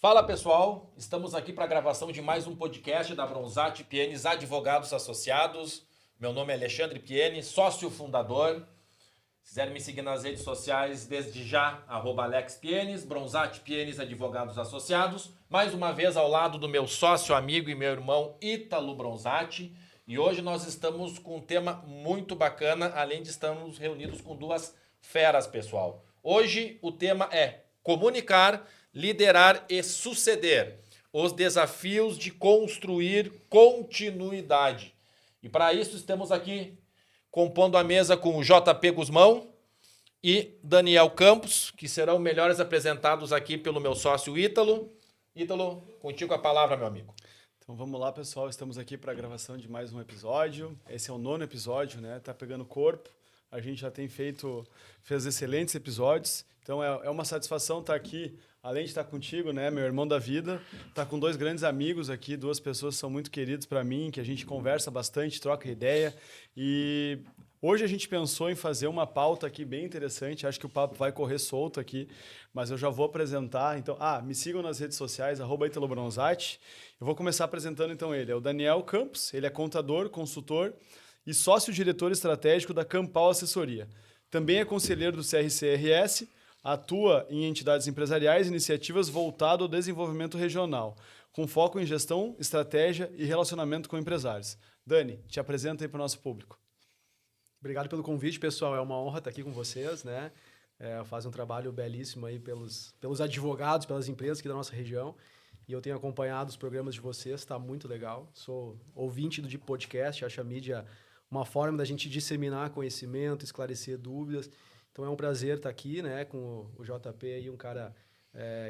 Fala pessoal, estamos aqui para a gravação de mais um podcast da Bronzatti Pienes Advogados Associados. Meu nome é Alexandre Piene, sócio fundador. Se quiserem me seguir nas redes sociais, desde já, @AlexPienes, Bronzatti Pienes Advogados Associados. Mais uma vez ao lado do meu sócio, amigo e meu irmão Ítalo Bronzatti. E hoje nós estamos com um tema muito bacana, além de estarmos reunidos com duas feras, pessoal. Hoje o tema é comunicar, liderar e suceder. Os desafios de construir continuidade. E para isso estamos aqui compondo a mesa com o JP Guzmão e Daniel Campos, que serão melhores apresentados aqui pelo meu sócio Ítalo. Ítalo, contigo a palavra, meu amigo. Então vamos lá, pessoal. Estamos aqui para a gravação de mais um episódio. Esse é o 9º episódio, né? Tá pegando corpo. A gente já fez excelentes episódios. Então é uma satisfação estar aqui, além de estar contigo, né, meu irmão da vida, estar com dois grandes amigos aqui, duas pessoas que são muito queridas para mim, que a gente conversa bastante, troca ideia. E hoje a gente pensou em fazer uma pauta aqui bem interessante. Acho que o papo vai correr solto aqui, mas eu já vou apresentar. Então, me sigam nas redes sociais, @ItaloBronzatti. Eu vou começar apresentando então ele. É o Daniel Campos, ele é contador, consultor e sócio-diretor estratégico da Campal Assessoria. Também é conselheiro do CRCRS, atua em entidades empresariais e iniciativas voltadas ao desenvolvimento regional, com foco em gestão, estratégia e relacionamento com empresários. Dani, te apresenta aí para o nosso público. Obrigado pelo convite, pessoal. É uma honra estar aqui com vocês, né? Fazem um trabalho belíssimo aí pelos advogados, pelas empresas aqui da nossa região. E eu tenho acompanhado os programas de vocês, está muito legal. Sou ouvinte de podcast, acho a mídia uma forma da gente disseminar conhecimento, esclarecer dúvidas. Então é um prazer estar aqui, né, com o JP aí, um cara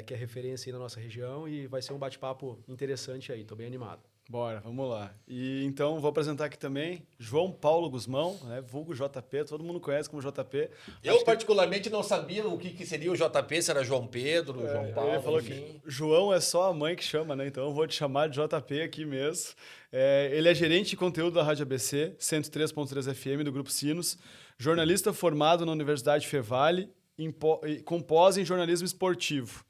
que é referência aí na nossa região, e vai ser um bate-papo interessante aí, estou bem animado. Bora, vamos lá. E então vou apresentar aqui também João Paulo Guzmão, né, vulgo JP, todo mundo conhece como JP. Eu particularmente não sabia o que seria o JP, se era João Pedro, João Paulo, ele falou enfim. que João é só a mãe que chama, né? Então eu vou te chamar de JP aqui mesmo. Ele é gerente de conteúdo da Rádio ABC, 103.3 FM do Grupo Sinos, jornalista formado na Universidade Fevale, com pós em jornalismo esportivo.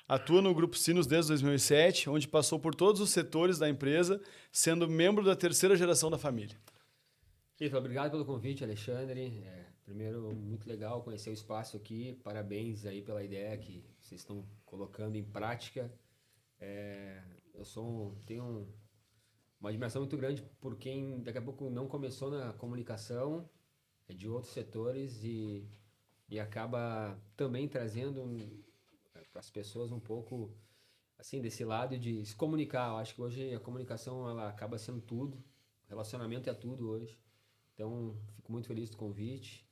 Atua no Grupo Sinos desde 2007, onde passou por todos os setores da empresa, sendo membro da terceira geração da família. Ítalo, obrigado pelo convite, Alexandre. Primeiro, muito legal conhecer o espaço aqui. Parabéns aí pela ideia que vocês estão colocando em prática. Tenho uma admiração muito grande por quem daqui a pouco não começou na comunicação, é de outros setores e acaba também trazendo para as pessoas um pouco assim desse lado de se comunicar. Eu acho que hoje a comunicação ela acaba sendo tudo, relacionamento é tudo hoje. Então, fico muito feliz do convite,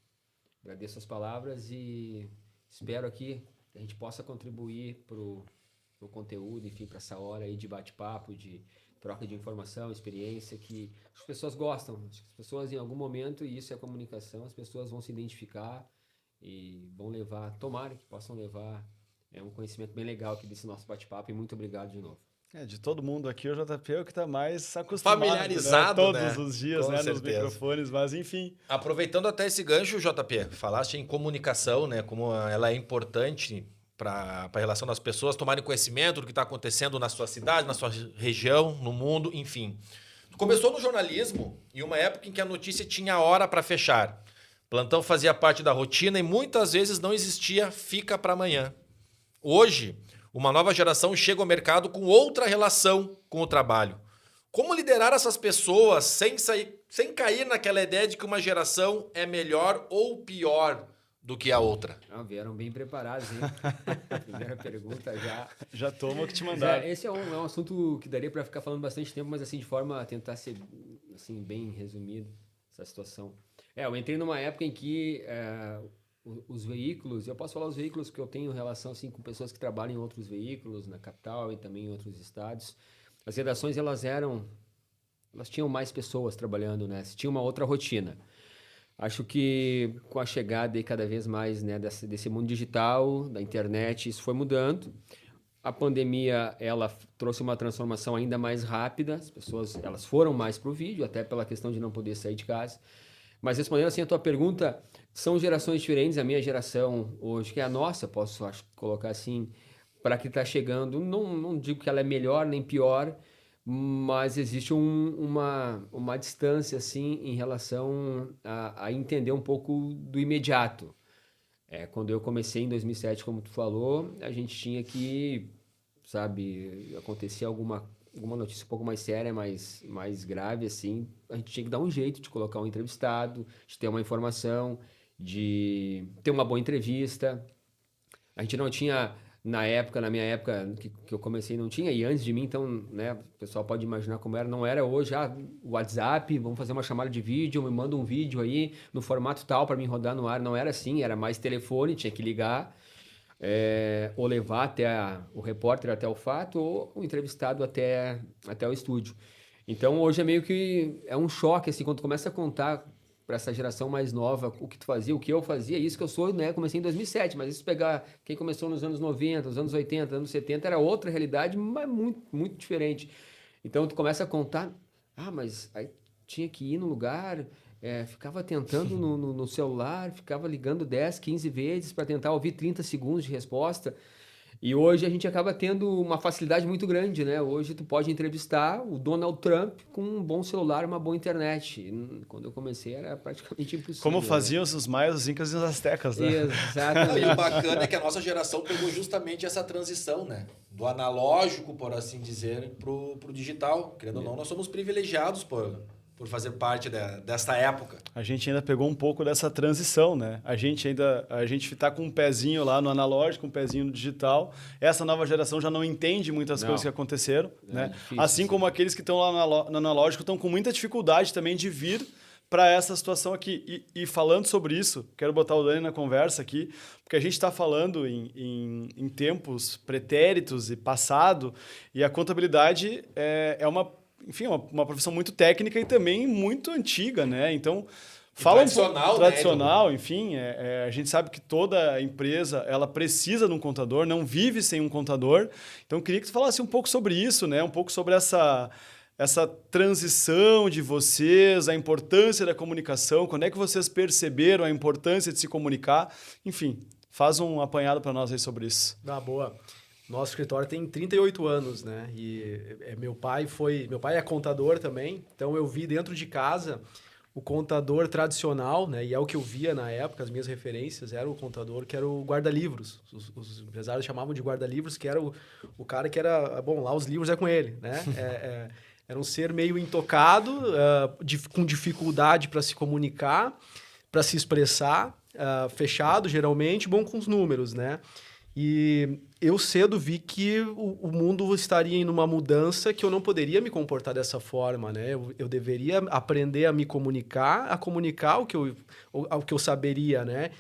agradeço as palavras e espero aqui que a gente possa contribuir para o conteúdo, enfim, para essa hora aí de bate-papo, de troca de informação, experiência, que as pessoas gostam. Acho que as pessoas em algum momento, e isso é comunicação, as pessoas vão se identificar e vão levar, tomara que possam levar um conhecimento bem legal aqui desse nosso bate-papo, e muito obrigado de novo. De todo mundo aqui, o JP é o que está mais acostumado, familiarizado, né? Todos os dias, Com né, certeza. nos microfones, mas enfim. Aproveitando até esse gancho, JP, falaste em comunicação, né? Como ela é importante para a relação das pessoas tomarem conhecimento do que está acontecendo na sua cidade, na sua região, no mundo, enfim. Começou no jornalismo em uma época em que a notícia tinha hora para fechar. Plantão fazia parte da rotina e muitas vezes não existia fica para amanhã. Hoje, uma nova geração chega ao mercado com outra relação com o trabalho. Como liderar essas pessoas sem cair naquela ideia de que uma geração é melhor ou pior do que a outra? Vieram bem preparados, hein? Primeira pergunta já. Já toma o que te mandaram. Esse é um assunto que daria para ficar falando bastante tempo, mas assim, de forma a tentar ser assim, bem resumido, essa situação. Eu entrei numa época em que os veículos, eu posso falar os veículos que eu tenho relação assim, com pessoas que trabalham em outros veículos, na capital e também em outros estados. As redações, elas tinham mais pessoas trabalhando, né? Tinha uma outra rotina. Acho que com a chegada aí cada vez mais, né, desse mundo digital, da internet, isso foi mudando. A pandemia, ela trouxe uma transformação ainda mais rápida. As pessoas, elas foram mais para o vídeo, até pela questão de não poder sair de casa. Mas respondendo assim a tua pergunta, são gerações diferentes. A minha geração hoje, que é a nossa, posso acho, colocar assim, para que está chegando. Não digo que ela é melhor nem pior, mas existe uma distância assim em relação a entender um pouco do imediato. Quando eu comecei em 2007, como tu falou, a gente tinha que, sabe, acontecia alguma notícia um pouco mais séria, mais grave, assim, a gente tinha que dar um jeito de colocar um entrevistado, de ter uma informação, de ter uma boa entrevista. A gente não tinha, na minha época que eu comecei, não tinha, e antes de mim, então, né, o pessoal pode imaginar como era, não era hoje, WhatsApp, vamos fazer uma chamada de vídeo, me manda um vídeo aí, no formato tal, para mim rodar no ar, não era assim, era mais telefone, tinha que ligar, ou levar o repórter até o fato, ou o entrevistado até o estúdio. Então, hoje é meio que um choque, assim, quando tu começa a contar para essa geração mais nova o que tu fazia, o que eu fazia, isso que eu sou, né, comecei em 2007, mas isso pegar quem começou nos anos 90, nos anos 80, anos 70, era outra realidade, mas muito, muito diferente. Então, tu começa a contar, mas aí tinha que ir no lugar, ficava tentando no celular, ficava ligando 10, 15 vezes para tentar ouvir 30 segundos de resposta. E hoje a gente acaba tendo uma facilidade muito grande, né? Hoje tu pode entrevistar o Donald Trump com um bom celular e uma boa internet. Quando eu comecei era praticamente impossível. Como faziam os maias, os incas e os astecas, né? Exatamente. E o bacana é que a nossa geração pegou justamente essa transição, né? Do analógico, por assim dizer, pro digital. Querendo ou não, nós somos privilegiados por fazer parte dessa época. A gente ainda pegou um pouco dessa transição, né? A gente está com um pezinho lá no analógico, um pezinho no digital. Essa nova geração já não entende muitas coisas que aconteceram, né? Difícil, assim como aqueles que estão lá no analógico estão com muita dificuldade também de vir para essa situação aqui. E falando sobre isso, quero botar o Dani na conversa aqui, porque a gente está falando em tempos pretéritos e passado, e a contabilidade é uma profissão muito técnica e também muito antiga, né? Então, fala tradicional, né? Enfim, a gente sabe que toda empresa ela precisa de um contador, não vive sem um contador. Então, queria que tu falasse um pouco sobre isso, né? Um pouco sobre essa transição de vocês, a importância da comunicação, quando é que vocês perceberam a importância de se comunicar? Enfim, faz um apanhado para nós aí sobre isso. Boa. Nosso escritório tem 38 anos, né? E meu pai é contador também, então eu vi dentro de casa o contador tradicional, né? E é o que eu via na época, as minhas referências era o contador que era o guarda-livros. Os empresários chamavam de guarda-livros, que era o cara que era... Bom, lá os livros é com ele, né? Era um ser meio intocado, com dificuldade para se comunicar, para se expressar, fechado geralmente, bom com os números, né? E eu cedo vi que o mundo estaria em uma mudança que eu não poderia me comportar dessa forma, né? Eu deveria aprender a me comunicar, a comunicar o que eu saberia, né?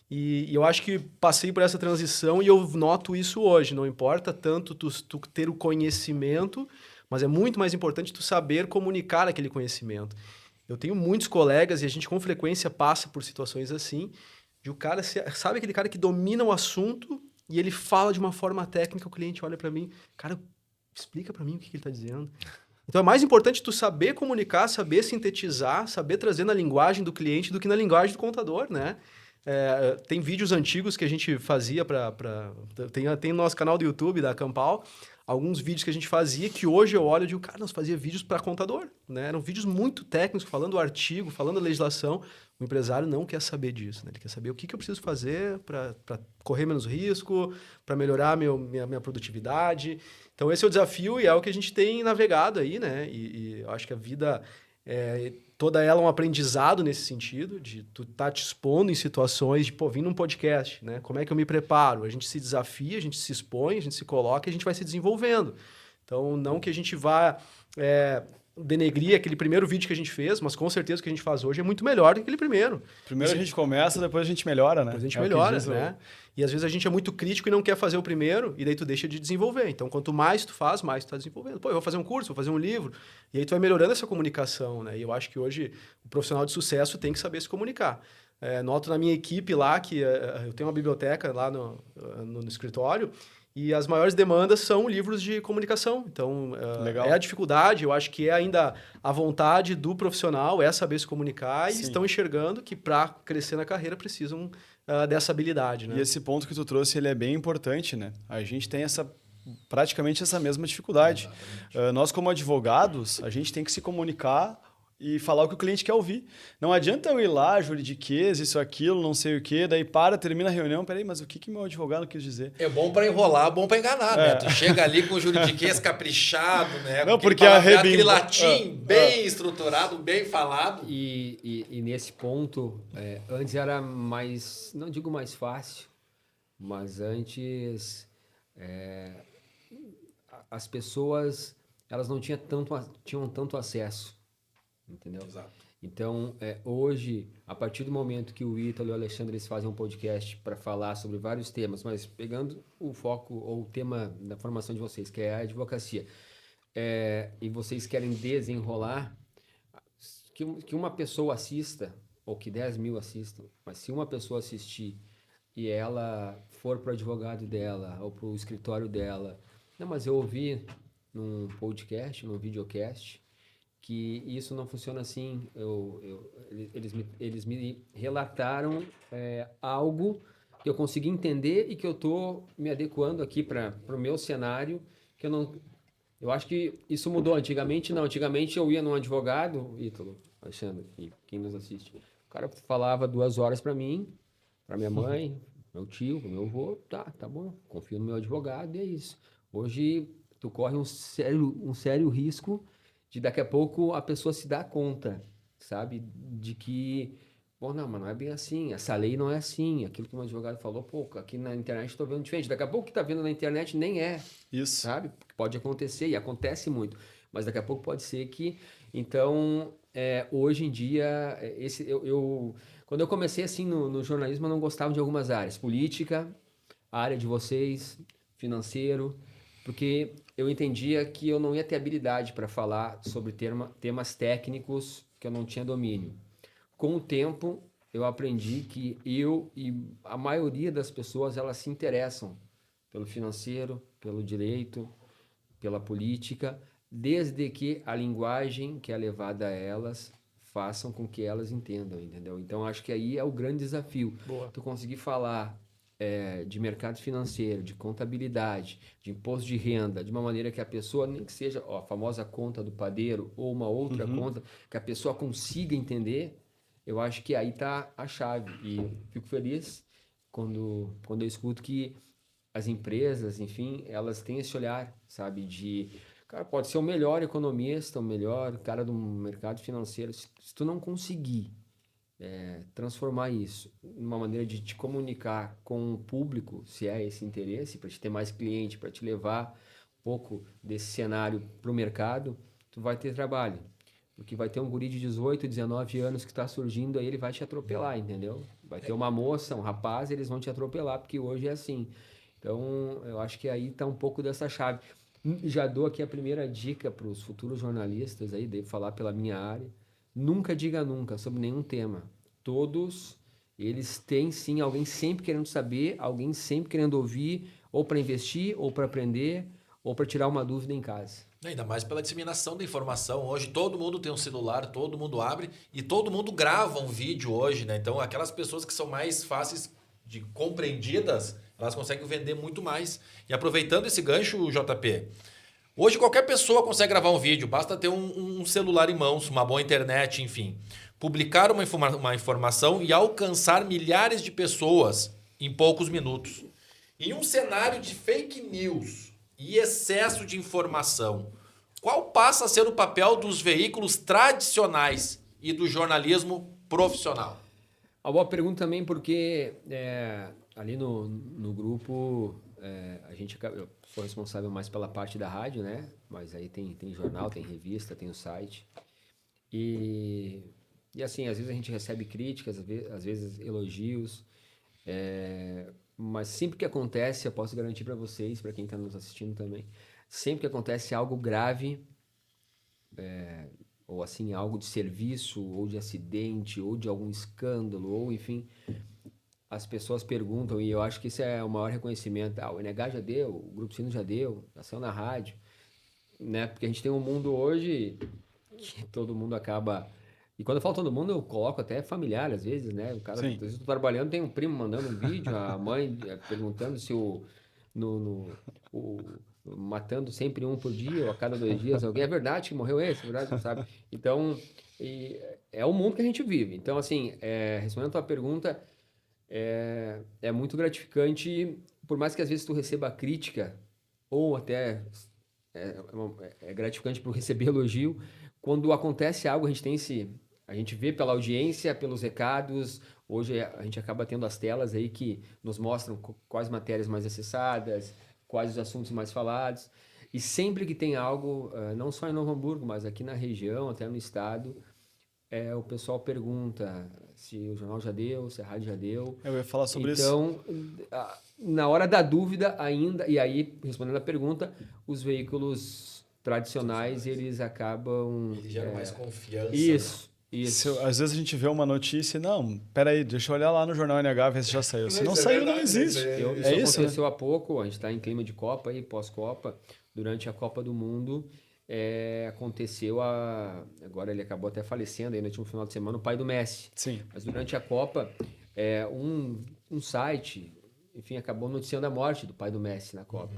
E eu acho que passei por essa transição e eu noto isso hoje. Não importa tanto tu ter o conhecimento, mas é muito mais importante tu saber comunicar aquele conhecimento. Eu tenho muitos colegas e a gente com frequência passa por situações assim, de o cara, sabe aquele cara que domina o assunto e ele fala de uma forma técnica, o cliente olha para mim, cara, explica para mim o que ele está dizendo. Então é mais importante tu saber comunicar, saber sintetizar, saber trazer na linguagem do cliente do que na linguagem do contador, né? Tem vídeos antigos que a gente fazia tem no nosso canal do YouTube da Campal, alguns vídeos que a gente fazia que hoje eu olho e digo, cara, nós fazia vídeos para contador, né? Eram vídeos muito técnicos, falando o artigo, falando a legislação. O empresário não quer saber disso, né? Ele quer saber o que eu preciso fazer para correr menos risco, para melhorar minha produtividade. Então esse é o desafio e é o que a gente tem navegado aí, né? E eu acho que a vida... toda ela é um aprendizado nesse sentido, de tu tá te expondo em situações de, vim num podcast, né? Como é que eu me preparo? A gente se desafia, a gente se expõe, a gente se coloca e a gente vai se desenvolvendo. Então, não que a gente vá denegrir aquele primeiro vídeo que a gente fez, mas com certeza o que a gente faz hoje é muito melhor do que aquele primeiro. Primeiro a gente começa, depois a gente melhora, né? Depois a gente melhora, né? E às vezes a gente é muito crítico e não quer fazer o primeiro, e daí tu deixa de desenvolver. Então, quanto mais tu faz, mais tu tá desenvolvendo. Eu vou fazer um curso, vou fazer um livro, e aí tu vai melhorando essa comunicação, né? E eu acho que hoje o profissional de sucesso tem que saber se comunicar. Noto na minha equipe lá que eu tenho uma biblioteca lá no escritório, e as maiores demandas são livros de comunicação. Então, é a dificuldade, eu acho que é ainda a vontade do profissional, é saber se comunicar, e eles estão enxergando que para crescer na carreira precisam dessa habilidade, né? E esse ponto que tu trouxe, ele é bem importante, né? A gente tem praticamente essa mesma dificuldade. Nós, como advogados, a gente tem que se comunicar e falar o que o cliente quer ouvir. Não adianta eu ir lá, juridiquês, isso, aquilo, não sei o quê, daí termina a reunião, peraí, mas o que meu advogado quis dizer? É bom para enrolar, bom para enganar, né? Tu chega ali com o juridiquês caprichado, né? Não, Com porque aquele latim bem estruturado, bem falado. E nesse ponto, antes era mais, não digo mais fácil, mas antes as pessoas elas não tinham tanto acesso, entendeu? Exato. Então, hoje, a partir do momento que o Ítalo e o Alexandre eles fazem um podcast para falar sobre vários temas, mas pegando o foco ou o tema da formação de vocês, que é a advocacia, e vocês querem desenrolar, que uma pessoa assista, ou que 10 mil assistam, mas se uma pessoa assistir e ela for para o advogado dela ou para o escritório dela, não, mas eu ouvi num podcast, num videocast, que isso não funciona assim. Eles me relataram algo que eu consegui entender e que eu estou me adequando aqui para o meu cenário, que eu acho que isso mudou. Antigamente não, antigamente eu ia num advogado, Ítalo, Alexandre, e quem nos assiste, o cara falava 2 horas para mim, para minha mãe, meu tio, meu avô, tá bom, confio no meu advogado e é isso. Hoje tu corre um sério risco de daqui a pouco a pessoa se dar conta, sabe? De que, bom, não, mas não é bem assim, essa lei não é assim, aquilo que um advogado falou, pô, aqui na internet estou vendo diferente, daqui a pouco o que está vendo na internet nem é, Isso. sabe? Pode acontecer, e acontece muito, mas daqui a pouco pode ser que, então, hoje em dia, quando eu comecei assim no jornalismo, eu não gostava de algumas áreas, política, a área de vocês, financeiro, porque eu entendia que eu não ia ter habilidade para falar sobre temas técnicos que eu não tinha domínio. Com o tempo, eu aprendi que eu e a maioria das pessoas, elas se interessam pelo financeiro, pelo direito, pela política, desde que a linguagem que é levada a elas façam com que elas entendam, entendeu? Então, acho que aí é o grande desafio. Boa. Tu conseguir falar de mercado financeiro, de contabilidade, de imposto de renda, de uma maneira que a pessoa, nem que seja a famosa conta do padeiro ou uma outra conta, que a pessoa consiga entender, eu acho que aí está a chave. E eu fico feliz quando eu escuto que as empresas, enfim, elas têm esse olhar, sabe, cara, pode ser o melhor economista, o melhor cara do mercado financeiro, se tu não conseguir transformar isso numa maneira de te comunicar com o público, se é esse interesse, para te ter mais cliente, para te levar um pouco desse cenário para o mercado, tu vai ter trabalho. Porque vai ter um guri de 18, 19 anos que está surgindo aí, ele vai te atropelar, entendeu? Vai ter uma moça, um rapaz, eles vão te atropelar, porque hoje é assim. Então, eu acho que aí está um pouco dessa chave. Já dou aqui a primeira dica para os futuros jornalistas aí, devo falar pela minha área. Nunca diga nunca sobre nenhum tema. Todos eles têm sim alguém sempre querendo saber, alguém sempre querendo ouvir, ou para investir, ou para aprender, ou para tirar uma dúvida em casa. Ainda mais pela disseminação da informação. Hoje todo mundo tem um celular, todo mundo abre e todo mundo grava um vídeo hoje, né? Então aquelas pessoas que são mais fáceis de compreendidas, elas conseguem vender muito mais. E aproveitando esse gancho, JP, hoje qualquer pessoa consegue gravar um vídeo, basta ter um celular em mãos, uma boa internet, enfim. Publicar uma informação e alcançar milhares de pessoas em poucos minutos. Em um cenário de fake news e excesso de informação, qual passa a ser o papel dos veículos tradicionais e do jornalismo profissional? Uma boa pergunta também, porque ali no grupo, eu sou responsável mais pela parte da rádio, né? Mas aí tem jornal, tem revista, tem o site. E assim, às vezes a gente recebe críticas, às vezes elogios, mas sempre que acontece, eu posso garantir para vocês, para quem está nos assistindo também, sempre que acontece algo grave, ou assim, algo de serviço, ou de acidente, ou de algum escândalo, ou enfim, as pessoas perguntam, e eu acho que isso é o maior reconhecimento. O NH já deu, o Grupo Sino já deu, saiu na rádio, né? Porque a gente tem um mundo hoje que todo mundo acaba E quando eu falo todo mundo, eu coloco até familiar, às vezes, né? O cara, Sim. às vezes eu tô trabalhando, tem um primo mandando um vídeo, a mãe perguntando se matando sempre um por dia, ou a cada 2 dias, alguém, é verdade que morreu esse, é verdade, sabe? Então, é o mundo que a gente vive. Então, assim, respondendo a tua pergunta, é muito gratificante, por mais que às vezes tu receba crítica, ou até é gratificante por receber elogio, quando acontece algo, a gente vê pela audiência, pelos recados. Hoje a gente acaba tendo as telas aí que nos mostram quais matérias mais acessadas, quais os assuntos mais falados. E sempre que tem algo, não só em Novo Hamburgo, mas aqui na região, até no estado, o pessoal pergunta se o jornal já deu, se a rádio já deu. Eu ia falar sobre isso. Então, na hora da dúvida ainda, e aí, respondendo a pergunta, os veículos tradicionais, eles acabam... Eles geram mais confiança. Isso, isso. Às vezes a gente vê uma notícia e, não, peraí, deixa eu olhar lá no Jornal NH, ver se já saiu. Se não saiu, não existe. Isso isso, aconteceu há pouco, a gente está em clima de Copa aí, pós-Copa, durante a Copa do Mundo, aconteceu agora ele acabou até falecendo aí no último final de semana, o pai do Messi. Sim. Mas durante a Copa, um site, enfim, acabou noticiando a morte do pai do Messi na Copa.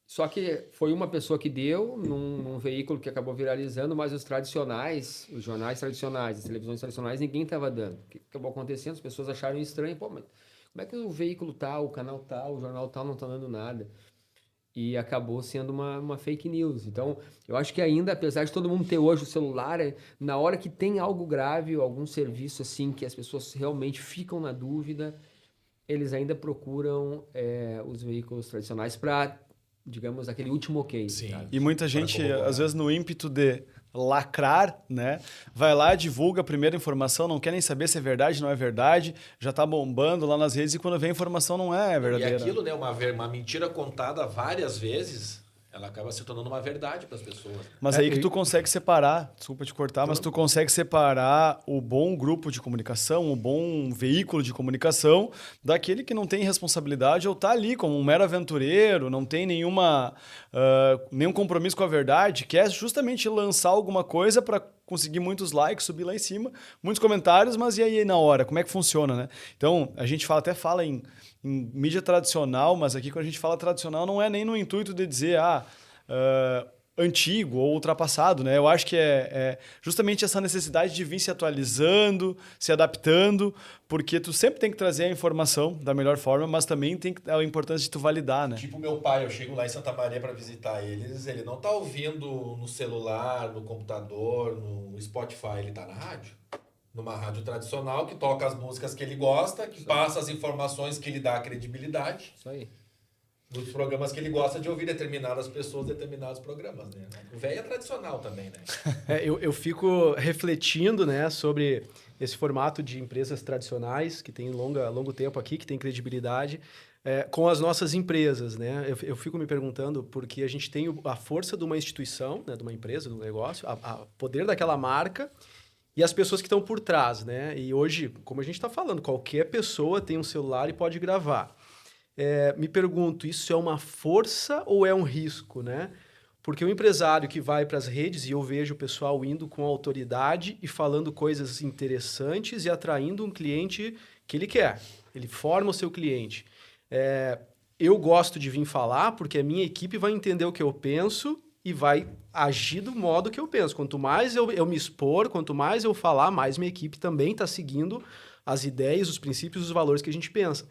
Só que foi uma pessoa que deu num veículo que acabou viralizando, mas os tradicionais, os jornais tradicionais, as televisões tradicionais, ninguém estava dando. O que acabou acontecendo? As pessoas acharam estranho. Pô, mas como é que o veículo tal, o canal tal, o jornal tal não está dando nada? E acabou sendo uma fake news. Então, eu acho que ainda, apesar de todo mundo ter hoje o celular, na hora que tem algo grave, algum serviço assim, que as pessoas realmente ficam na dúvida, eles ainda procuram os veículos tradicionais para, digamos, aquele último ok. Sim. Sabe? E muita gente, às vezes, no ímpeto de lacrar, né? Vai lá, divulga a primeira informação, não quer nem saber se é verdade, não é verdade, já tá bombando lá nas redes e quando vem a informação não é verdadeira. E aquilo, né, uma mentira contada várias vezes, ela acaba se tornando uma verdade para as pessoas. Mas aí que tu consegue separar, desculpa te cortar, mas tu consegue separar o bom grupo de comunicação, o bom veículo de comunicação, daquele que não tem responsabilidade ou tá ali como um mero aventureiro, não tem nenhum compromisso com a verdade, quer justamente lançar alguma coisa para conseguir muitos likes, subir lá em cima, muitos comentários, mas e aí na hora? Como é que funciona, né? Então, a gente até fala em mídia tradicional, mas aqui quando a gente fala tradicional não é nem no intuito de dizer antigo ou ultrapassado, né? Eu acho que é justamente essa necessidade de vir se atualizando, se adaptando, porque tu sempre tem que trazer a informação da melhor forma, mas também tem a importância de tu validar, né? Tipo meu pai, eu chego lá em Santa Maria para visitar eles, ele não tá ouvindo no celular, no computador, no Spotify, ele tá na rádio. Numa rádio tradicional que toca as músicas que ele gosta, que passa as informações que ele dá credibilidade. Isso aí. Dos programas que ele gosta de ouvir determinadas pessoas, determinados programas, né? O velho é tradicional também, né? Eu fico refletindo, né, sobre esse formato de empresas tradicionais, que tem longo tempo aqui, que tem credibilidade, com as nossas empresas, né? Eu fico me perguntando, porque a gente tem a força de uma instituição, né, de uma empresa, de um negócio, a poder daquela marca, e as pessoas que estão por trás, né? E hoje, como a gente está falando, qualquer pessoa tem um celular e pode gravar. Me pergunto, isso é uma força ou é um risco, né? Porque o empresário que vai para as redes, e eu vejo o pessoal indo com autoridade e falando coisas interessantes e atraindo um cliente que ele quer. Ele forma o seu cliente. Eu gosto de vir falar porque a minha equipe vai entender o que eu penso e vai agir do modo que eu penso. Quanto mais eu me expor, quanto mais eu falar, mais minha equipe também está seguindo as ideias, os princípios, os valores que a gente pensa.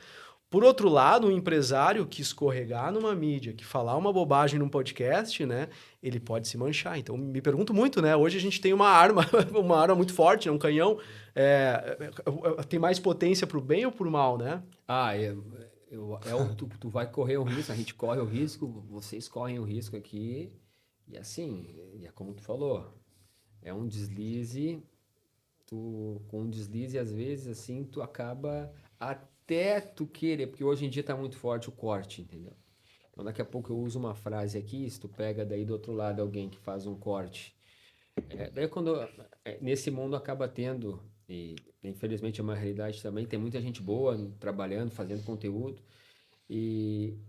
Por outro lado, um empresário que escorregar numa mídia, que falar uma bobagem num podcast, né, ele pode se manchar. Então, me pergunto muito, né? Hoje a gente tem uma arma muito forte, né, um canhão. Tem mais potência para o bem ou para o mal, né? Tu vai correr o risco, a gente corre o risco, vocês correm o risco aqui. E assim, é como tu falou, é um deslize, com um deslize, às vezes, assim, tu acaba até tu querer, porque hoje em dia tá muito forte o corte, entendeu? Então, daqui a pouco eu uso uma frase aqui, se tu pega daí do outro lado alguém que faz um corte. Daí quando, nesse mundo acaba tendo, e infelizmente é uma realidade também, tem muita gente boa trabalhando, fazendo conteúdo,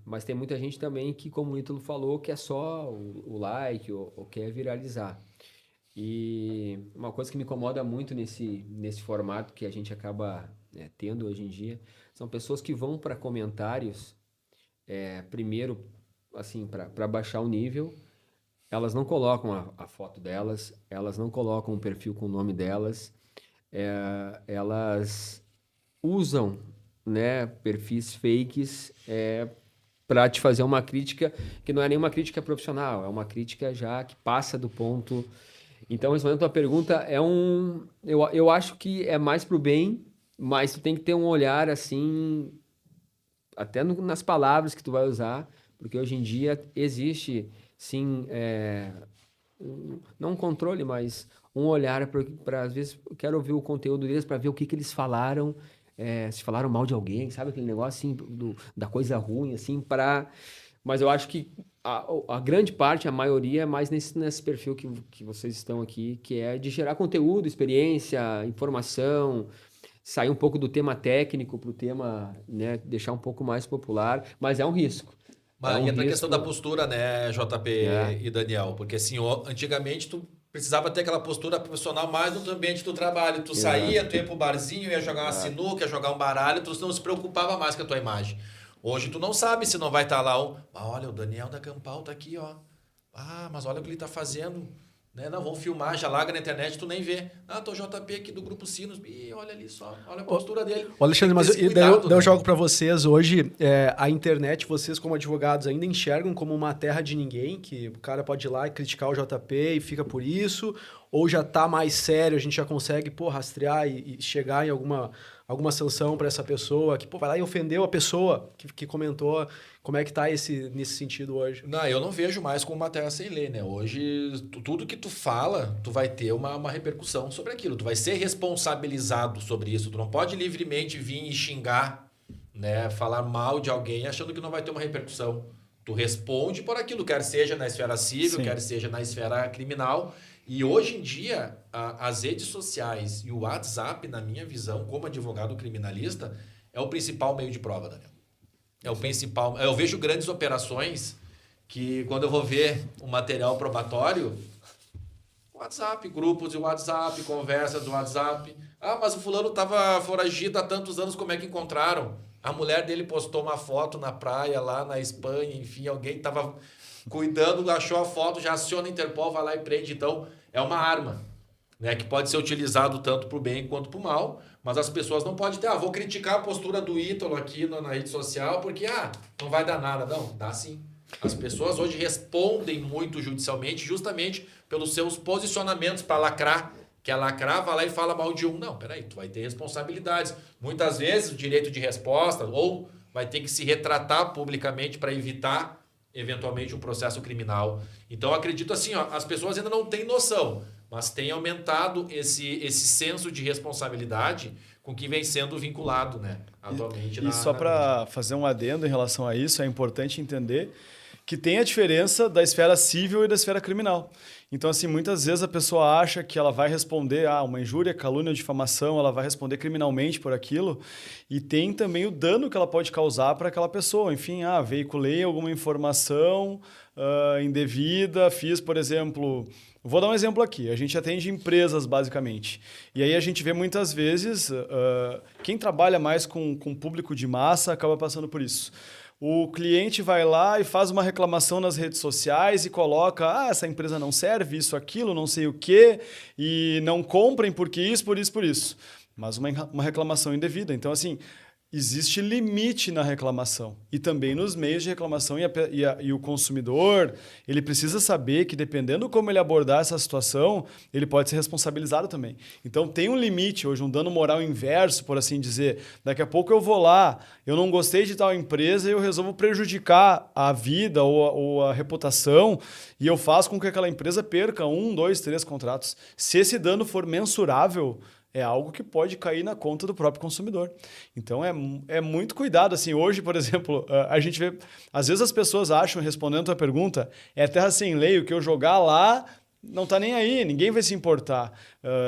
mas tem muita gente também que, como o Ítalo falou, quer só o like ou quer viralizar. E uma coisa que me incomoda muito nesse formato que a gente acaba tendo hoje em dia são pessoas que vão para comentários, primeiro, assim, para baixar o nível, elas não colocam a foto delas, elas não colocam um perfil com o nome delas, elas usam, né, perfis fakes para te fazer uma crítica que não é nenhuma crítica profissional, é uma crítica já que passa do ponto. Então, respondendo a tua pergunta, eu acho que é mais pro bem, mas tu tem que ter um olhar assim, até nas palavras que tu vai usar, porque hoje em dia existe, sim, não um controle, mas um olhar para, às vezes, eu quero ouvir o conteúdo deles para ver o que eles falaram, se falaram mal de alguém, sabe? Aquele negócio assim, da coisa ruim, assim, Mas eu acho que a grande parte, a maioria, é mais nesse perfil que vocês estão aqui, que é de gerar conteúdo, experiência, informação, sair um pouco do tema técnico para o tema, né, deixar um pouco mais popular, mas é um risco. Mas um entra a questão da risco. postura, né, JP e Daniel? Porque assim, antigamente tu precisava ter aquela postura profissional mais no teu ambiente do trabalho. Tu saía, tu ia pro barzinho, ia jogar uma sinuca, ia jogar um baralho, tu não se preocupava mais com a tua imagem. Hoje tu não sabe se não vai estar lá olha, o Daniel da Campal tá aqui, ó. Ah, mas olha o que ele tá fazendo. Né? Não, vão filmar, já larga na internet, tu nem vê. Ah, tô JP aqui do Grupo Sinos. Ih, olha ali só, olha a postura dele. Ô, Alexandre, mas daí eu jogo para vocês hoje, a internet, vocês como advogados ainda enxergam como uma terra de ninguém, que o cara pode ir lá e criticar o JP e fica por isso, ou já tá mais sério, a gente já consegue, rastrear e chegar em alguma sanção para essa pessoa, que vai lá e ofendeu a pessoa que comentou. Como é que tá nesse sentido hoje? Não, eu não vejo mais como uma terra sem lei, né? Hoje, tudo que tu fala, tu vai ter uma repercussão sobre aquilo. Tu vai ser responsabilizado sobre isso. Tu não pode livremente vir e xingar, né? Falar mal de alguém achando que não vai ter uma repercussão. Tu responde por aquilo, quer seja na esfera civil, Sim. quer seja na esfera criminal. E hoje em dia, as redes sociais e o WhatsApp, na minha visão, como advogado criminalista, é o principal meio de prova, Daniel. É o principal. Eu vejo grandes operações que, quando eu vou ver o material probatório, WhatsApp, grupos de WhatsApp, conversas do WhatsApp. Ah, mas o fulano estava foragido há tantos anos, como é que encontraram? A mulher dele postou uma foto na praia, lá na Espanha, enfim, alguém estava cuidando, achou a foto, já aciona a Interpol, vai lá e prende. Então, é uma arma, né, que pode ser utilizado tanto para o bem quanto para o mal, mas as pessoas não podem ter, vou criticar a postura do Ítalo aqui na rede social, porque, não vai dar nada. Não, dá sim. As pessoas hoje respondem muito judicialmente justamente pelos seus posicionamentos para lacrar. Quer lacrar, vai lá e fala mal de um. Não, peraí, tu vai ter responsabilidades. Muitas vezes o direito de resposta, ou vai ter que se retratar publicamente para evitar, eventualmente, um processo criminal. Então, eu acredito assim, as pessoas ainda não têm noção, mas tem aumentado esse senso de responsabilidade com que vem sendo vinculado, né, atualmente. E só para fazer um adendo em relação a isso, é importante entender que tem a diferença da esfera civil e da esfera criminal. Então, assim, muitas vezes a pessoa acha que ela vai responder uma injúria, calúnia, difamação, ela vai responder criminalmente por aquilo, e tem também o dano que ela pode causar para aquela pessoa. Enfim, veiculei alguma informação indevida, fiz, por exemplo... Vou dar um exemplo aqui. A gente atende empresas, basicamente. E aí a gente vê muitas vezes, quem trabalha mais com público de massa acaba passando por isso. O cliente vai lá e faz uma reclamação nas redes sociais e coloca, essa empresa não serve, isso, aquilo, não sei o quê, e não comprem porque isso, por isso, por isso. Mas uma reclamação indevida. Então, assim, existe limite na reclamação. E também nos meios de reclamação. E o consumidor, ele precisa saber que, dependendo como ele abordar essa situação, ele pode ser responsabilizado também. Então, tem um limite, hoje, um dano moral inverso, por assim dizer. Daqui a pouco eu vou lá, eu não gostei de tal empresa e eu resolvo prejudicar a vida ou a reputação e eu faço com que aquela empresa perca 1, 2, 3 contratos. Se esse dano for mensurável, é algo que pode cair na conta do próprio consumidor. Então, é muito cuidado. Assim, hoje, por exemplo, a gente vê... Às vezes as pessoas acham, respondendo a tua pergunta, é terra sem lei, o que eu jogar lá não tá nem aí, ninguém vai se importar.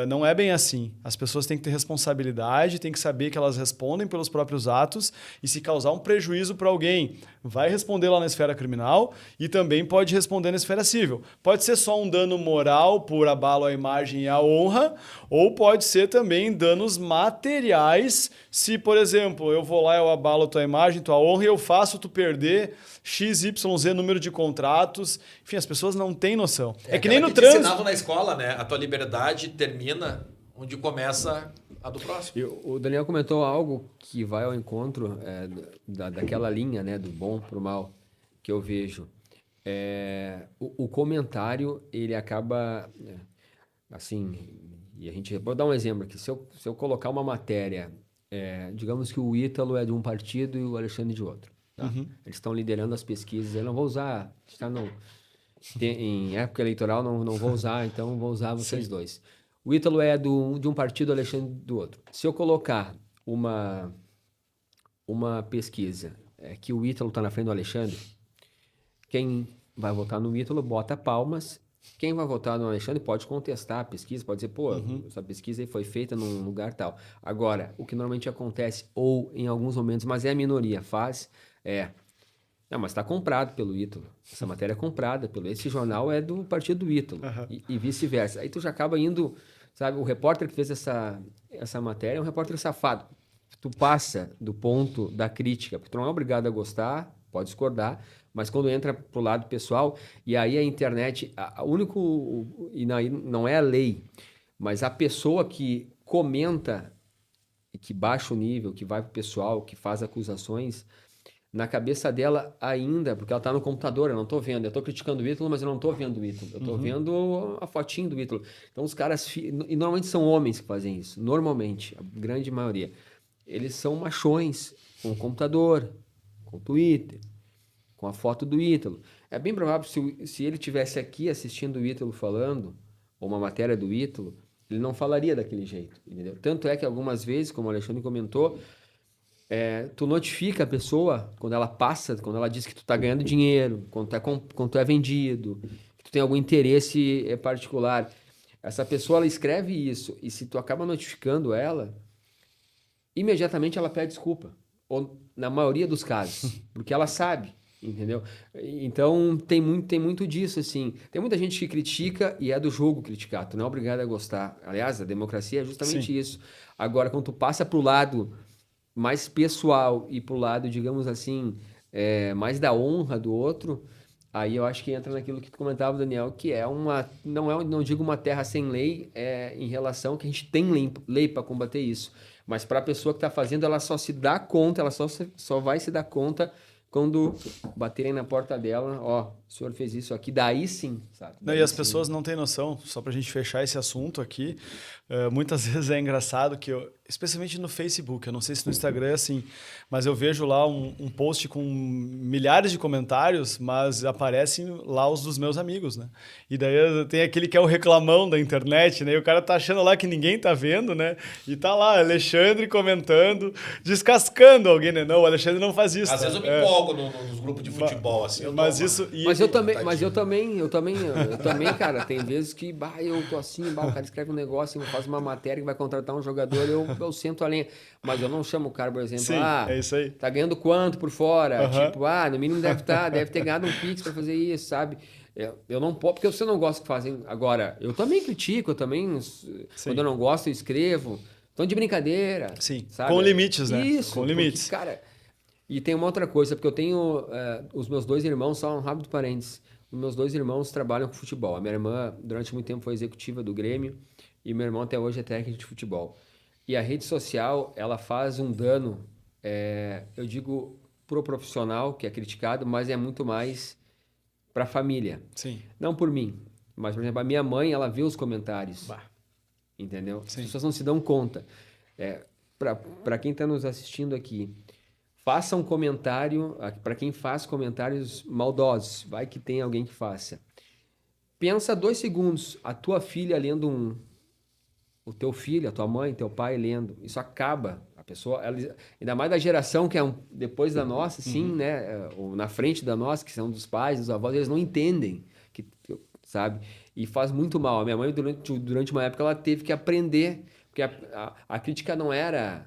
Não é bem assim. As pessoas têm que ter responsabilidade, têm que saber que elas respondem pelos próprios atos e se causar um prejuízo para alguém, vai responder lá na esfera criminal e também pode responder na esfera civil. Pode ser só um dano moral por abalo à imagem e à honra, ou pode ser também danos materiais, se, por exemplo, eu vou lá, eu abalo tua imagem, tua honra e eu faço tu perder XYZ número de contratos. Enfim, as pessoas não têm noção. É que nem no trânsito. Ensinavam na escola, né? A tua liberdade termina onde começa a do próximo. E o Daniel comentou algo que vai ao encontro daquela linha, né, do bom pro mal, que eu vejo. O comentário, ele acaba, assim, e a gente, vou dar um exemplo aqui, se eu colocar uma matéria, digamos que o Ítalo é de um partido e o Alexandre de outro. Tá? Eles estão liderando as pesquisas, eu não vou usar, está em época eleitoral não vou usar, então vou usar vocês dois. O Ítalo é de um partido, o Alexandre do outro. Se eu colocar uma pesquisa que o Ítalo está na frente do Alexandre, quem vai votar no Ítalo bota palmas, quem vai votar no Alexandre pode contestar a pesquisa, pode dizer, pô, essa pesquisa aí foi feita num lugar tal. Agora, o que normalmente acontece, ou em alguns momentos, mas é a minoria, não, mas está comprado pelo Ítalo. Essa matéria é comprada pelo... Esse jornal é do partido do Ítalo. E vice-versa. Aí tu já acaba indo... Sabe, o repórter que fez essa matéria é um repórter safado. Tu passa do ponto da crítica, porque tu não é obrigado a gostar, pode discordar, mas quando entra pro lado pessoal, e aí a internet... E não é a lei, mas a pessoa que comenta, que baixa o nível, que vai pro pessoal, que faz acusações... Na cabeça dela ainda, porque ela está no computador, eu não estou vendo. Eu estou criticando o Ítalo, mas eu não estou vendo o Ítalo. Eu estou vendo a fotinho do Ítalo. Então os caras... E normalmente são homens que fazem isso. Normalmente, a grande maioria. Eles são machões com o computador, com o Twitter, com a foto do Ítalo. É bem provável se ele estivesse aqui assistindo o Ítalo falando, ou uma matéria do Ítalo, ele não falaria daquele jeito. Entendeu? Tanto é que algumas vezes, como o Alexandre comentou... tu notifica a pessoa quando ela passa, quando ela diz que tu tá ganhando dinheiro, quando tu é vendido, que tu tem algum interesse particular. Essa pessoa, ela escreve isso, e se tu acaba notificando ela, imediatamente ela pede desculpa. Ou na maioria dos casos, porque ela sabe, entendeu? Então, tem muito disso, assim. Tem muita gente que critica e é do jogo criticar, tu não é obrigado a gostar. Aliás, a democracia é justamente isso. Agora, quando tu passa pro lado... mais pessoal e pro lado, digamos assim, mais da honra do outro, aí eu acho que entra naquilo que tu comentava, Daniel, que não digo uma terra sem lei, em relação que a gente tem lei para combater isso, mas para a pessoa que está fazendo, ela só se dá conta, ela só vai se dar conta quando baterem na porta dela, o senhor fez isso aqui, daí sim, sabe? Não, e as pessoas não têm noção, só para a gente fechar esse assunto aqui, muitas vezes é engraçado que especialmente no Facebook, eu não sei se no Instagram é assim, mas eu vejo lá um post com milhares de comentários, mas aparecem lá os dos meus amigos, né? E daí tem aquele que é o reclamão da internet, né? E o cara tá achando lá que ninguém tá vendo, né? E tá lá, Alexandre comentando, descascando alguém, né? Não, o Alexandre não faz isso. Às vezes eu me empolgo nos grupos de futebol, assim. Mas eu também, cara, tem vezes que eu tô assim, o cara escreve um negócio, faz uma matéria que vai contratar um jogador, eu sento a lenha. Mas eu não chamo o cara, por exemplo, sim, é isso aí. Tá ganhando quanto por fora? Tipo, no mínimo deve ter ganhado um Pix pra fazer isso, sabe? Eu não posso, porque você não gosta que fazem. Agora, eu também critico, quando eu não gosto, eu escrevo. Então, de brincadeira. Sim, sabe? com limites, né? Isso, com limites. Porque, cara, e tem uma outra coisa, porque eu tenho os meus dois irmãos, só um rápido parênteses. Os meus dois irmãos trabalham com futebol. A minha irmã, durante muito tempo, foi executiva do Grêmio e meu irmão até hoje é técnico de futebol. E a rede social, ela faz um dano, eu digo, pro profissional, que é criticado, mas é muito mais para a família. Sim. Não por mim, mas, por exemplo, a minha mãe, ela vê os comentários. Entendeu? Sim. As pessoas não se dão conta. Para quem está nos assistindo aqui, faça um comentário, para quem faz comentários maldosos, vai que tem alguém que faça. Pensa 2 segundos, a tua filha lendo o teu filho, a tua mãe, teu pai lendo, isso acaba. A pessoa, ainda mais da geração que é depois da nossa, sim, né? Ou na frente da nossa, que são dos pais, dos avós, eles não entendem, sabe? E faz muito mal. A minha mãe, durante uma época, ela teve que aprender, porque a crítica não era...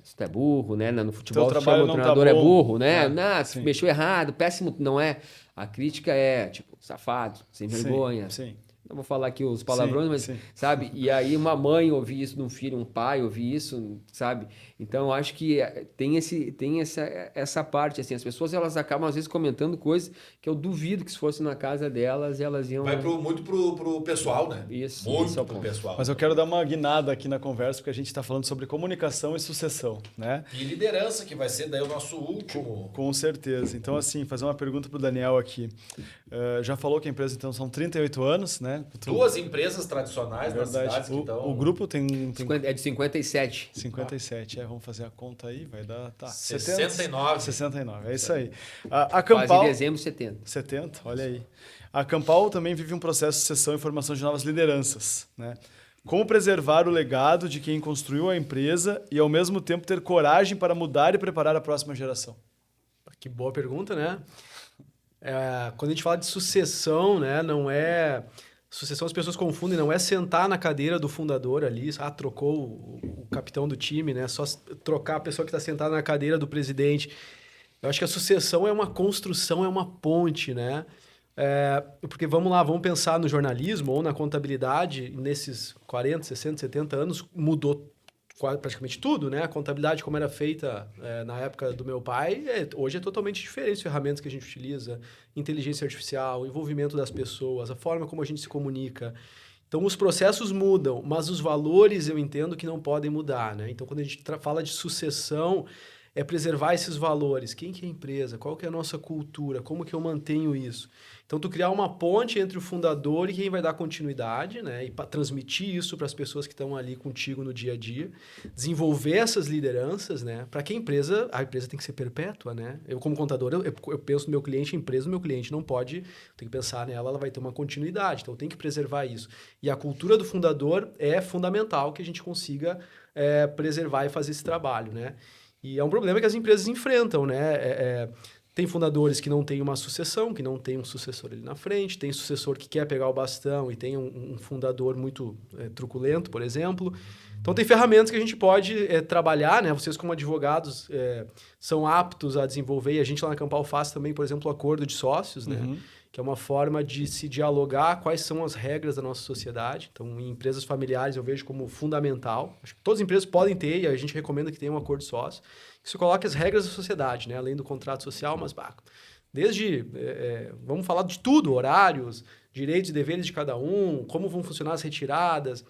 se tu é burro, né? No futebol, Teu se chama, o trabalho não treinador tá é bom. burro, né? Ah, Não, sim. mexeu errado, péssimo, não é. A crítica é, tipo, safado, sem vergonha. Sim. Não vou falar aqui os palavrões, mas, sim. sabe? E aí uma mãe ouvir isso de um filho, um pai ouvir isso, sabe? Então, eu acho que tem essa parte, assim, as pessoas, elas acabam, às vezes, comentando coisas que eu duvido que se fosse na casa delas, elas iam... Vai muito pro pessoal, né? Isso, Muito isso é o pro ponto. pessoal. Mas eu quero dar uma guinada aqui na conversa, porque a gente está falando sobre comunicação e sucessão, né? E liderança, que vai ser daí o nosso último. Com certeza. Então, assim, fazer uma pergunta para o Daniel aqui. Já falou que a empresa, então, são 38 anos, né? Duas empresas tradicionais nas Verdade. cidades que estão... O grupo tem É de 57. 57, vamos fazer a conta aí, vai dar... Tá, 69. 69, é isso aí. A Quase Campal... em dezembro, 70. 70, olha aí. A Campal também vive um processo de sucessão e formação de novas lideranças, né? Como preservar o legado de quem construiu a empresa e, ao mesmo tempo, ter coragem para mudar e preparar a próxima geração? Que boa pergunta, né? Quando a gente fala de sucessão, né, não é... Sucessão as pessoas confundem, não é sentar na cadeira do fundador ali, trocou o capitão do time, né? Só trocar a pessoa que está sentada na cadeira do presidente. Eu acho que a sucessão é uma construção, é uma ponte, né? Porque vamos lá, vamos pensar no jornalismo ou na contabilidade, nesses 40, 60, 70 anos, mudou praticamente tudo, né? A contabilidade, como era feita na época do meu pai, hoje é totalmente diferente as ferramentas que a gente utiliza, inteligência artificial, o envolvimento das pessoas, a forma como a gente se comunica. Então, os processos mudam, mas os valores eu entendo que não podem mudar, né? Então, quando a gente fala de sucessão, é preservar esses valores. Quem que é a empresa? Qual que é a nossa cultura? Como que eu mantenho isso? Então, tu criar uma ponte entre o fundador e quem vai dar continuidade, né? E transmitir isso para as pessoas que estão ali contigo no dia a dia. Desenvolver essas lideranças, né? Para que a empresa tem que ser perpétua, né? Eu, como contador, eu penso no meu cliente, a empresa do meu cliente não pode... Tem que pensar nela, ela vai ter uma continuidade. Então, tem que preservar isso. E a cultura do fundador é fundamental que a gente consiga preservar e fazer esse trabalho, né? E é um problema que as empresas enfrentam, né? Tem fundadores que não têm uma sucessão, que não tem um sucessor ali na frente, tem sucessor que quer pegar o bastão e tem um fundador muito truculento, por exemplo. Então, tem ferramentas que a gente pode trabalhar, né? Vocês, como advogados, são aptos a desenvolver, e a gente lá na Campal faz também, por exemplo, o acordo de sócios, né? Que é uma forma de se dialogar quais são as regras da nossa sociedade. Então, em empresas familiares, eu vejo como fundamental. Acho que todas as empresas podem ter, e a gente recomenda que tenha um acordo de sócio, que se coloque as regras da sociedade, né? Além do contrato social, mas desde... vamos falar de tudo, horários, direitos e deveres de cada um, como vão funcionar as retiradas.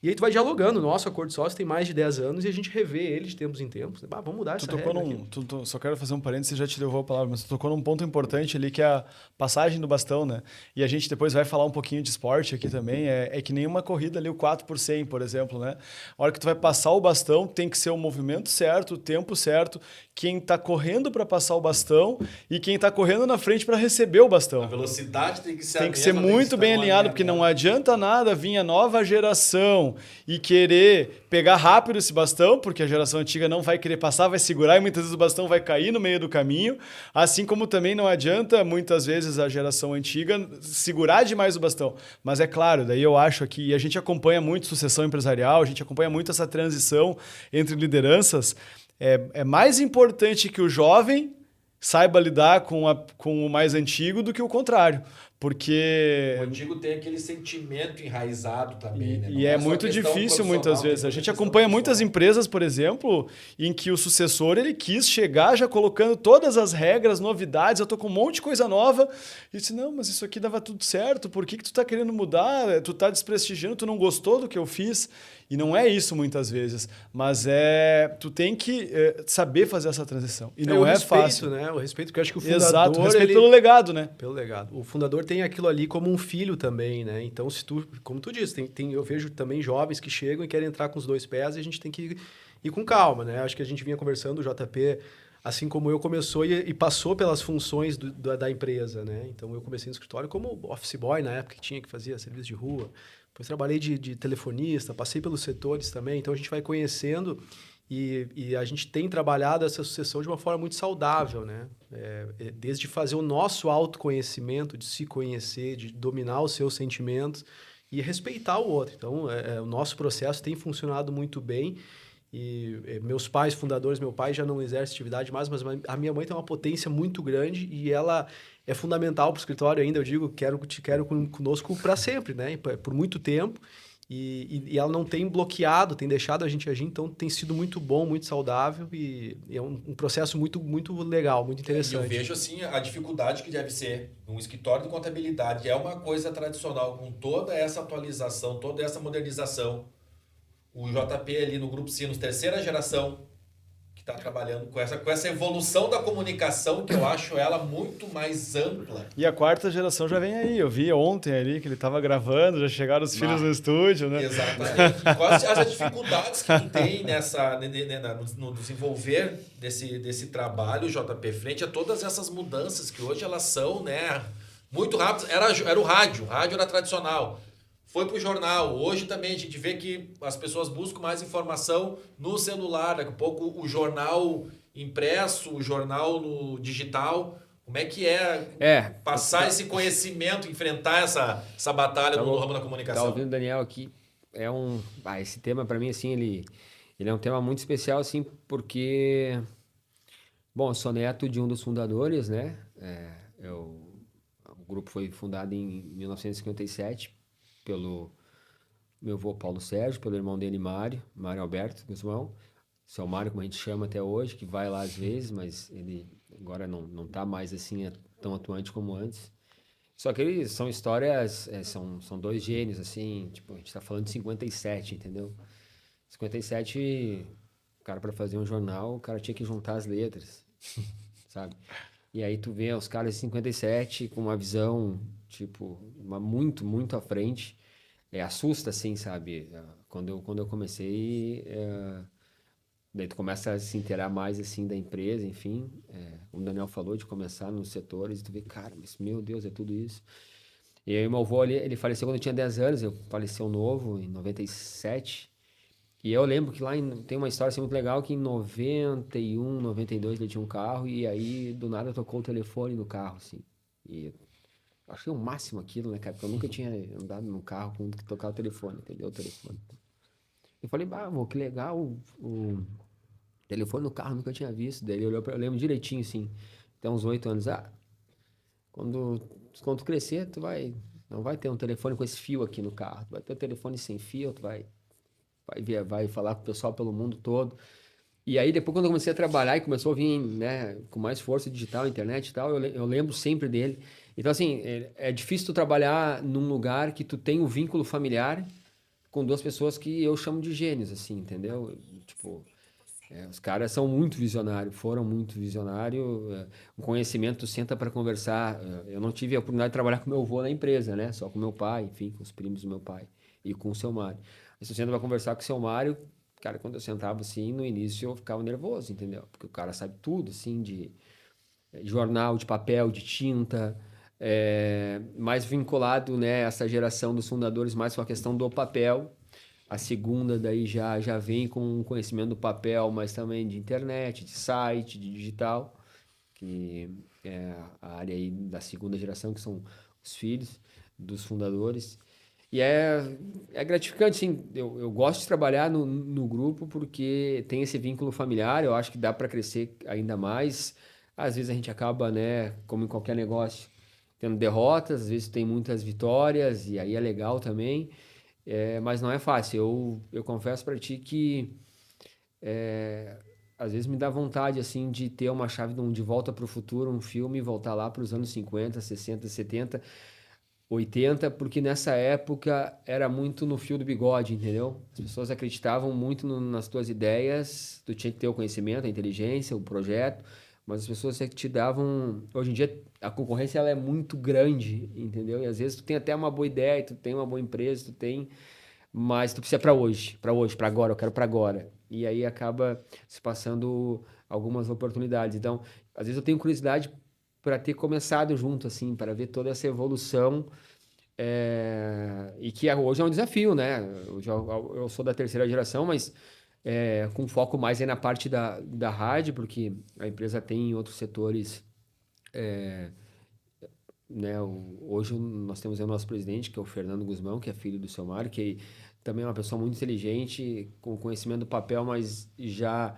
E aí tu vai dialogando. Nosso acordo de sócio tem mais de 10 anos e a gente revê ele de tempos em tempos. Vamos mudar essa regra aqui. Só quero fazer um parênteses, já te devolvo a palavra, mas tu tocou num ponto importante ali, que é a passagem do bastão, né? E a gente depois vai falar um pouquinho de esporte aqui também. É que nem uma corrida ali, o 4 por 100, por exemplo, né? A hora que tu vai passar o bastão, tem que ser o movimento certo, o tempo certo, quem está correndo para passar o bastão e quem está correndo na frente para receber o bastão. A velocidade tem que ser Tem que ser muito bem alinhado, porque não adianta nada vir a nova geração e querer pegar rápido esse bastão, porque a geração antiga não vai querer passar, vai segurar e muitas vezes o bastão vai cair no meio do caminho, assim como também não adianta muitas vezes a geração antiga segurar demais o bastão. Mas é claro, daí eu acho aqui, e a gente acompanha muito sucessão empresarial, a gente acompanha muito essa transição entre lideranças, é mais importante que o jovem saiba lidar com o mais antigo do que o contrário. Porque... O antigo tem aquele sentimento enraizado também, né? E é muito difícil muitas vezes. A gente acompanha muitas empresas, por exemplo, em que o sucessor ele quis chegar já colocando todas as regras, novidades. Eu tô com um monte de coisa nova. E disse, não, mas isso aqui dava tudo certo. Por que tu tá querendo mudar? Tu tá desprestigiando, tu não gostou do que eu fiz? E não é isso muitas vezes, mas tu tem que saber fazer essa transição. E não é fácil. Né? O respeito, porque eu acho que o fundador... Exato, o respeito pelo legado, né? Pelo legado. O fundador tem aquilo ali como um filho também, né? Então, se tu, como tu disse, eu vejo também jovens que chegam e querem entrar com os dois pés e a gente tem que ir com calma, né? Acho que a gente vinha conversando, o JP, assim como eu, começou e passou pelas funções da empresa, né? Então, eu comecei no escritório como office boy na época, que tinha que fazer serviço de rua. Depois trabalhei de telefonista, passei pelos setores também. Então, a gente vai conhecendo E a gente tem trabalhado essa sucessão de uma forma muito saudável, né? Desde fazer o nosso autoconhecimento, de se conhecer, de dominar os seus sentimentos e respeitar o outro. Então, o nosso processo tem funcionado muito bem. E meus pais fundadores, meu pai já não exerce atividade mais, mas a minha mãe tem uma potência muito grande e ela é fundamental para o escritório ainda. Eu digo, te quero conosco para sempre, né? Por muito tempo. E ela não tem bloqueado, tem deixado a gente agir, então tem sido muito bom, muito saudável e é um processo muito, muito legal, muito interessante. E eu vejo assim a dificuldade que deve ser um escritório de contabilidade. É uma coisa tradicional, com toda essa atualização, toda essa modernização. O JP ali no Grupo Sinos, terceira geração, que está trabalhando com essa evolução da comunicação, que eu acho ela muito mais ampla. E a quarta geração já vem aí. Eu vi ontem ali que ele estava gravando, já chegaram os filhos no estúdio, né? Exatamente. Quais as dificuldades que tu tem no desenvolver desse trabalho, JP, frente a todas essas mudanças que hoje elas são, né, muito rápidas. Era o rádio era tradicional. Foi para o jornal. Hoje também a gente vê que as pessoas buscam mais informação no celular. Daqui a pouco o jornal impresso, o jornal no digital. Como é que passar esse conhecimento, enfrentar essa batalha no ramo da comunicação? Tá ouvindo o Daniel aqui. Esse tema para mim, assim, ele é um tema muito especial, assim, porque... Bom, eu sou neto de um dos fundadores, né? O grupo foi fundado em 1957 pelo meu avô Paulo Sérgio, pelo irmão dele Mário Alberto Guzmão, seu Mário, como a gente chama até hoje, que vai lá às vezes, mas ele agora não tá mais assim tão atuante como antes. Só que eles são histórias, são dois gênios, assim, tipo, a gente tá falando de 57, entendeu? 57, o cara para fazer um jornal, o cara tinha que juntar as letras, sabe? E aí tu vê os caras de 57 com uma visão, tipo, muito, muito à frente. Assusta, assim, sabe? Quando eu comecei, daí tu começa a se inteirar mais, assim, da empresa, enfim. Como o Daniel falou, de começar nos setores, e tu vê, cara, mas, meu Deus, é tudo isso. E aí meu avô, ele faleceu quando eu tinha 10 anos, eu faleceu novo, em 97. E eu lembro que lá tem uma história assim, muito legal, que em 91, 92 ele tinha um carro, e aí, do nada, tocou o telefone no carro, assim. E eu achei o máximo aquilo, né, cara? Porque eu nunca tinha andado num carro com que tocar o telefone, entendeu? O telefone. Eu falei, vô, que legal, o telefone no carro, nunca tinha visto. Daí ele olhou eu lembro direitinho, assim, até uns 8 anos. Quando tu crescer, não vai ter um telefone com esse fio aqui no carro. Tu vai ter um telefone sem fio, tu vai falar com o pessoal pelo mundo todo. E aí, depois, quando eu comecei a trabalhar e começou a vir, né, com mais força digital, internet e tal, eu lembro sempre dele. Então, assim, é difícil tu trabalhar num lugar que tu tem um vínculo familiar com duas pessoas que eu chamo de gênios, assim, entendeu? Tipo, os caras são muito visionários, foram muito visionários. O conhecimento, tu senta para conversar. Eu não tive a oportunidade de trabalhar com meu avô na empresa, né? Só com meu pai, enfim, com os primos do meu pai e com o seu Mário. Mas tu senta para conversar com o seu Mário, cara, quando eu sentava assim, no início eu ficava nervoso, entendeu? Porque o cara sabe tudo, assim, de jornal, de papel, de tinta, mais vinculado, né, essa geração dos fundadores mais com a questão do papel. A segunda daí já vem com conhecimento do papel, mas também de internet, de site, de digital, que é a área aí da segunda geração, que são os filhos dos fundadores. E é gratificante, sim. Eu gosto de trabalhar no grupo porque tem esse vínculo familiar. Eu acho que dá para crescer ainda mais. Às vezes a gente acaba, né, como em qualquer negócio, tendo derrotas, às vezes tem muitas vitórias, e aí é legal também. Mas não é fácil. Eu confesso para ti que às vezes me dá vontade assim, de ter uma chave de Volta para o Futuro, um filme, e voltar lá para os anos 50, 60, 70... 80, porque nessa época era muito no fio do bigode, entendeu? As pessoas acreditavam muito nas tuas ideias, tu tinha que ter o conhecimento, a inteligência, o projeto, mas as pessoas que te davam... Hoje em dia, a concorrência ela é muito grande, entendeu? E às vezes tu tem até uma boa ideia, tu tem uma boa empresa, mas tu precisa para hoje, para agora, eu quero para agora. E aí acaba se passando algumas oportunidades. Então, às vezes eu tenho curiosidade para ter começado junto, assim, para ver toda essa evolução, e que hoje é um desafio, né? Eu sou da terceira geração, mas com foco mais aí na parte da rádio, porque a empresa tem outros setores. Né, hoje nós temos o nosso presidente, que é o Fernando Guzmão, que é filho do seu Mário, que também é uma pessoa muito inteligente, com conhecimento do papel, mas já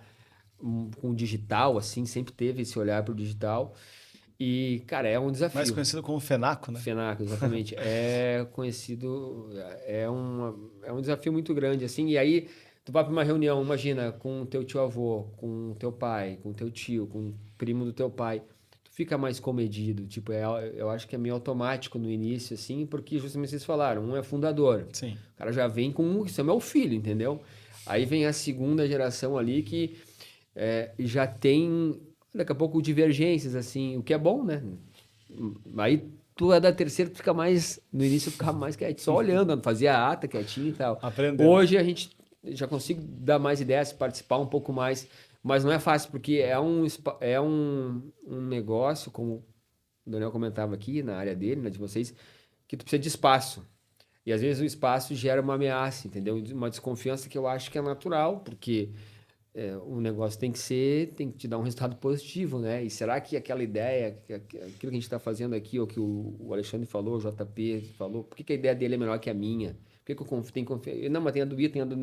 com digital, assim, sempre teve esse olhar para o digital. E, cara, é um desafio. Mais conhecido como FENACO, né? FENACO, exatamente. É conhecido, é um desafio muito grande, assim. E aí, tu vai para uma reunião, imagina, com o teu tio-avô, com o teu pai, com o teu tio, com o primo do teu pai. Tu fica mais comedido. Tipo, eu acho que é meio automático no início, assim, porque justamente vocês falaram, um é fundador. Sim. O cara já vem com, isso é meu filho, entendeu? Aí vem a segunda geração ali que já tem... Daqui a pouco divergências, assim, o que é bom, né? Aí tu é da terceira, tu fica mais... No início eu ficava mais quietinho, só olhando, fazia a ata quietinho e tal. Aprendendo. Hoje a gente já consigo dar mais ideias, participar um pouco mais, mas não é fácil, porque é um negócio, como o Daniel comentava aqui, na área dele, na de vocês, que tu precisa de espaço. E às vezes o espaço gera uma ameaça, entendeu? Uma desconfiança que eu acho que é natural, porque... o negócio tem que te dar um resultado positivo, né? E será que aquela ideia, aquilo que a gente está fazendo aqui, ou que o Alexandre falou, o JP falou, por que a ideia dele é melhor que a minha? Por que eu tenho confiança? Não, mas tem a do Bia, tem a do...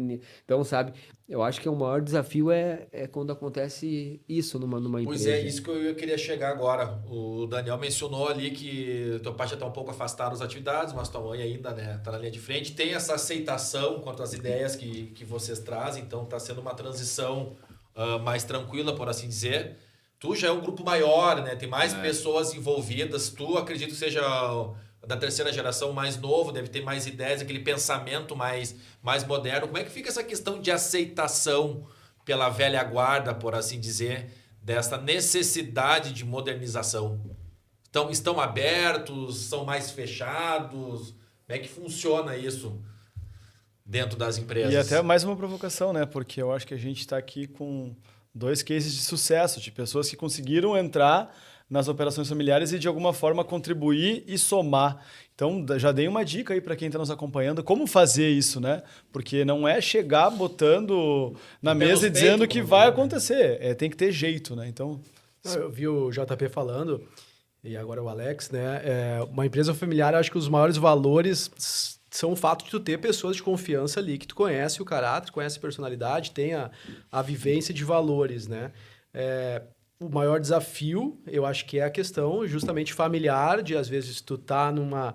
Então, sabe, eu acho que o maior desafio é quando acontece isso numa empresa. Pois é, isso que eu queria chegar agora. O Daniel mencionou ali que teu pai já está um pouco afastado das atividades, mas tua mãe ainda, né, está na linha de frente. Tem essa aceitação quanto às ideias que vocês trazem, então está sendo uma transição mais tranquila, por assim dizer. Tu já é um grupo maior, né? Tem mais pessoas envolvidas. Tu, acredito que seja da terceira geração mais novo, deve ter mais ideias, aquele pensamento mais moderno. Como é que fica essa questão de aceitação pela velha guarda, por assim dizer, dessa necessidade de modernização? Estão abertos? São mais fechados? Como é que funciona isso dentro das empresas? E até mais uma provocação, né? Porque eu acho que a gente está aqui com 2 cases de sucesso, de pessoas que conseguiram entrar nas operações familiares e de alguma forma contribuir e somar. Então, já dei uma dica aí para quem está nos acompanhando, como fazer isso, né? Porque não é chegar botando na mesa e dizendo que vai acontecer. Tem que ter jeito, né? Então... Eu vi o JP falando, e agora o Alex, né? Uma empresa familiar, acho que os maiores valores são o fato de tu ter pessoas de confiança ali, que tu conhece o caráter, conhece a personalidade, tem a vivência de valores, né? O maior desafio, eu acho que é a questão justamente familiar, de às vezes tu tá numa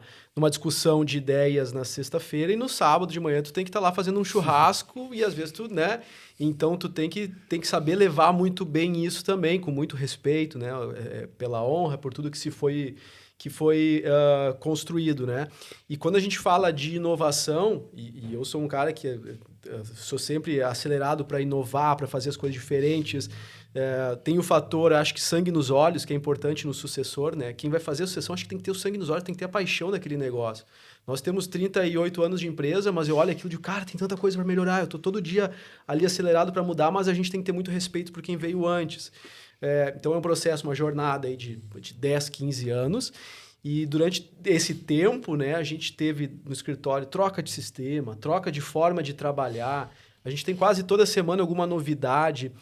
discussão de ideias na sexta-feira e no sábado de manhã tu tem que estar lá fazendo um churrasco e às vezes tu, né? Então tu tem que saber levar muito bem isso também, com muito respeito, né? Pela honra, por tudo que foi construído, né? E quando a gente fala de inovação, e eu sou um cara que sou sempre acelerado para inovar, para fazer as coisas diferentes, tem o fator, acho que sangue nos olhos, que é importante no sucessor, né? Quem vai fazer a sucessão, acho que tem que ter o sangue nos olhos, tem que ter a paixão daquele negócio. Nós temos 38 anos de empresa, mas eu olho aquilo de, cara, tem tanta coisa para melhorar, eu estou todo dia ali acelerado para mudar, mas a gente tem que ter muito respeito por quem veio antes. Então é um processo, uma jornada aí de 10, 15 anos. E durante esse tempo, né, a gente teve no escritório troca de sistema, troca de forma de trabalhar. A gente tem quase toda semana alguma novidade.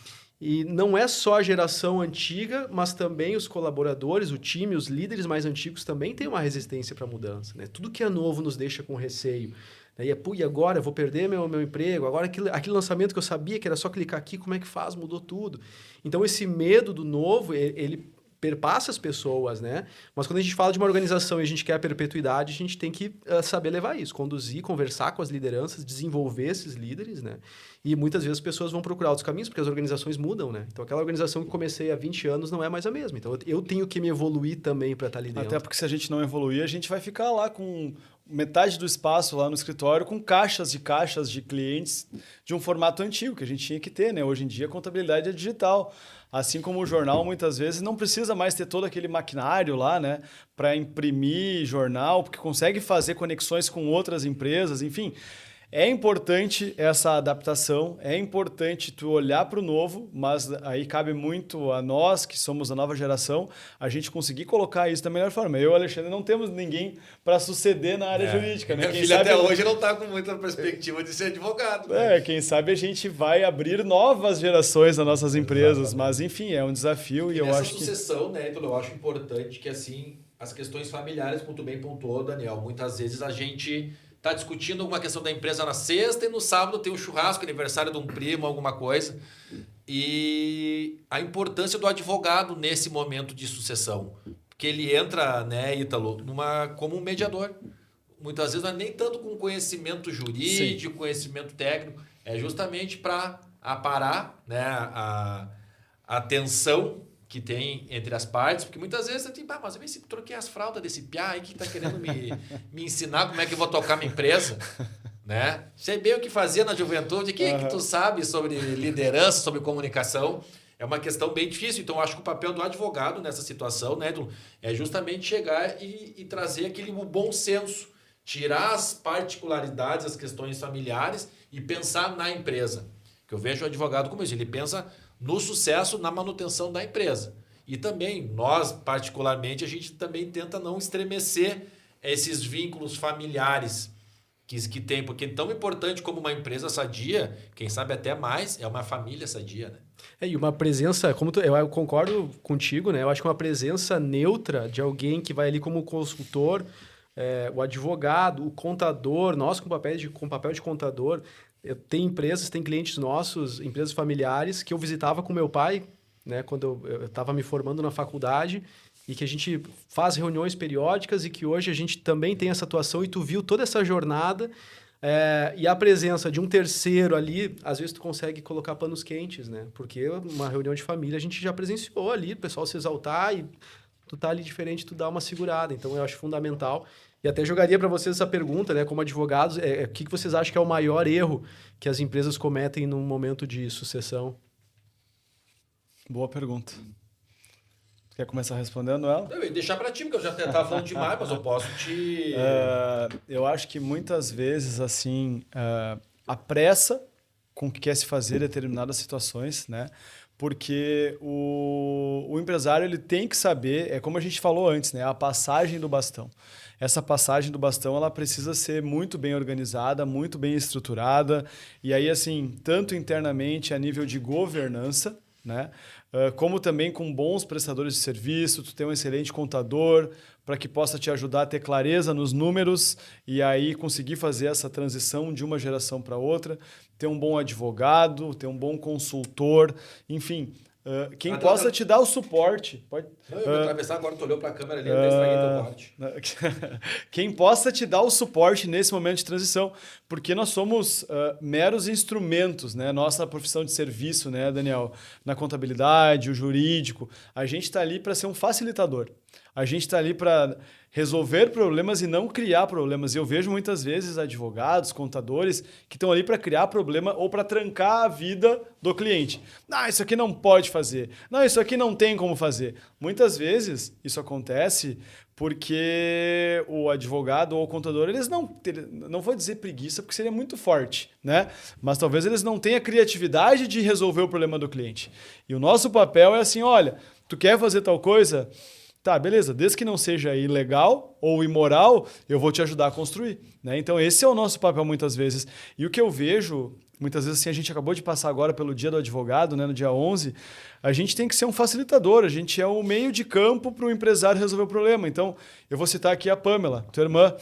E não é só a geração antiga, mas também os colaboradores, o time, os líderes mais antigos também têm uma resistência para a mudança, né? Tudo que é novo nos deixa com receio. E agora eu vou perder meu emprego, agora aquele lançamento que eu sabia que era só clicar aqui, como é que faz? Mudou tudo. Então esse medo do novo, ele perpassa as pessoas, né? Mas quando a gente fala de uma organização e a gente quer a perpetuidade, a gente tem que saber levar isso, conduzir, conversar com as lideranças, desenvolver esses líderes, né? E muitas vezes as pessoas vão procurar outros caminhos, porque as organizações mudam, né? Então aquela organização que comecei há 20 anos não é mais a mesma. Então eu tenho que me evoluir também para estar ali dentro. Até porque se a gente não evoluir, a gente vai ficar lá com metade do espaço lá no escritório com caixas de clientes de um formato antigo que a gente tinha que ter, né? Hoje em dia a contabilidade é digital. Assim como o jornal, muitas vezes, não precisa mais ter todo aquele maquinário lá, né, para imprimir jornal, porque consegue fazer conexões com outras empresas, enfim. é importante essa adaptação, é importante tu olhar para o novo, mas aí cabe muito a nós, que somos a nova geração, a gente conseguir colocar isso da melhor forma. Eu e o Alexandre não temos ninguém para suceder na área jurídica. Né? Minha filha até hoje não está com muita perspectiva de ser advogado. Né? Quem sabe a gente vai abrir novas gerações nas nossas empresas, mas enfim, é um desafio e eu acho que... Nessa sucessão, né, então eu acho importante que assim, as questões familiares, como tu bem pontuou, Daniel, muitas vezes a gente está discutindo alguma questão da empresa na sexta e no sábado tem um churrasco, aniversário de um primo, alguma coisa. E a importância do advogado nesse momento de sucessão. Porque ele entra, né, Ítalo, como um mediador. Muitas vezes não é nem tanto com conhecimento jurídico, conhecimento técnico, é justamente para aparar, né, a tensão que tem entre as partes, porque muitas vezes você tem, mas eu se troquei as fraldas desse piá aí que está querendo me ensinar como é que eu vou tocar minha empresa, né? Sei bem o que fazia na juventude, o que tu sabe sobre liderança, sobre comunicação, é uma questão bem difícil, então eu acho que o papel do advogado nessa situação, né, é justamente chegar e trazer aquele bom senso, tirar as particularidades, as questões familiares e pensar na empresa, que eu vejo o advogado como isso, ele pensa no sucesso, na manutenção da empresa. E também, nós, particularmente, a gente também tenta não estremecer esses vínculos familiares que tem, porque tão importante como uma empresa sadia, quem sabe até mais, é uma família sadia, né? E uma presença, eu concordo contigo, né? Eu acho que uma presença neutra de alguém que vai ali como consultor, o advogado, o contador, nós com papel de contador. Tem empresas, tem clientes nossos, empresas familiares, que eu visitava com meu pai, né, quando eu estava me formando na faculdade, e que a gente faz reuniões periódicas e que hoje a gente também tem essa atuação e tu viu toda essa jornada e a presença de um terceiro ali, às vezes tu consegue colocar panos quentes, né? Porque uma reunião de família a gente já presenciou ali, o pessoal se exaltar e tu tá ali diferente, tu dá uma segurada. Então eu acho fundamental. E até jogaria para vocês essa pergunta, né? Como advogados, o que vocês acham que é o maior erro que as empresas cometem num momento de sucessão? Boa pergunta. Quer começar respondendo ela? Eu ia deixar para ti, porque eu já estava falando demais, mas eu posso te... Eu acho que muitas vezes, assim, a pressa com que quer se fazer determinadas situações, né? Porque o empresário ele tem que saber, é como a gente falou antes, né? A passagem do bastão. Essa passagem do bastão ela precisa ser muito bem organizada, muito bem estruturada. E aí, assim, tanto internamente a nível de governança, né? Como também com bons prestadores de serviço, tu tem um excelente contador para que possa te ajudar a ter clareza nos números e aí conseguir fazer essa transição de uma geração para outra, ter um bom advogado, ter um bom consultor, enfim, quem possa te dar o suporte. Pode... Não, eu vou atravessar agora, tu olhou para a câmera ali, eu estraguei teu corte. Quem possa te dar o suporte nesse momento de transição, porque nós somos meros instrumentos, né? Nossa profissão de serviço, né, Daniel? Na contabilidade, o jurídico, a gente está ali para ser um facilitador. A gente está ali para resolver problemas e não criar problemas. E eu vejo muitas vezes advogados, contadores, que estão ali para criar problema ou para trancar a vida do cliente. Não, isso aqui não pode fazer. Não, isso aqui não tem como fazer. Muitas vezes isso acontece porque o advogado ou o contador, eles não vou dizer preguiça, porque seria muito forte, né? Mas talvez eles não tenham a criatividade de resolver o problema do cliente. E o nosso papel é assim, olha, tu quer fazer tal coisa? Tá, beleza, desde que não seja ilegal ou imoral, eu vou te ajudar a construir, né? Então esse é o nosso papel muitas vezes. E o que eu vejo, muitas vezes assim, a gente acabou de passar agora pelo Dia do Advogado, né, no dia 11, a gente tem que ser um facilitador, a gente é o meio de campo para o empresário resolver o problema. Então eu vou citar aqui a Pamela, tua irmã,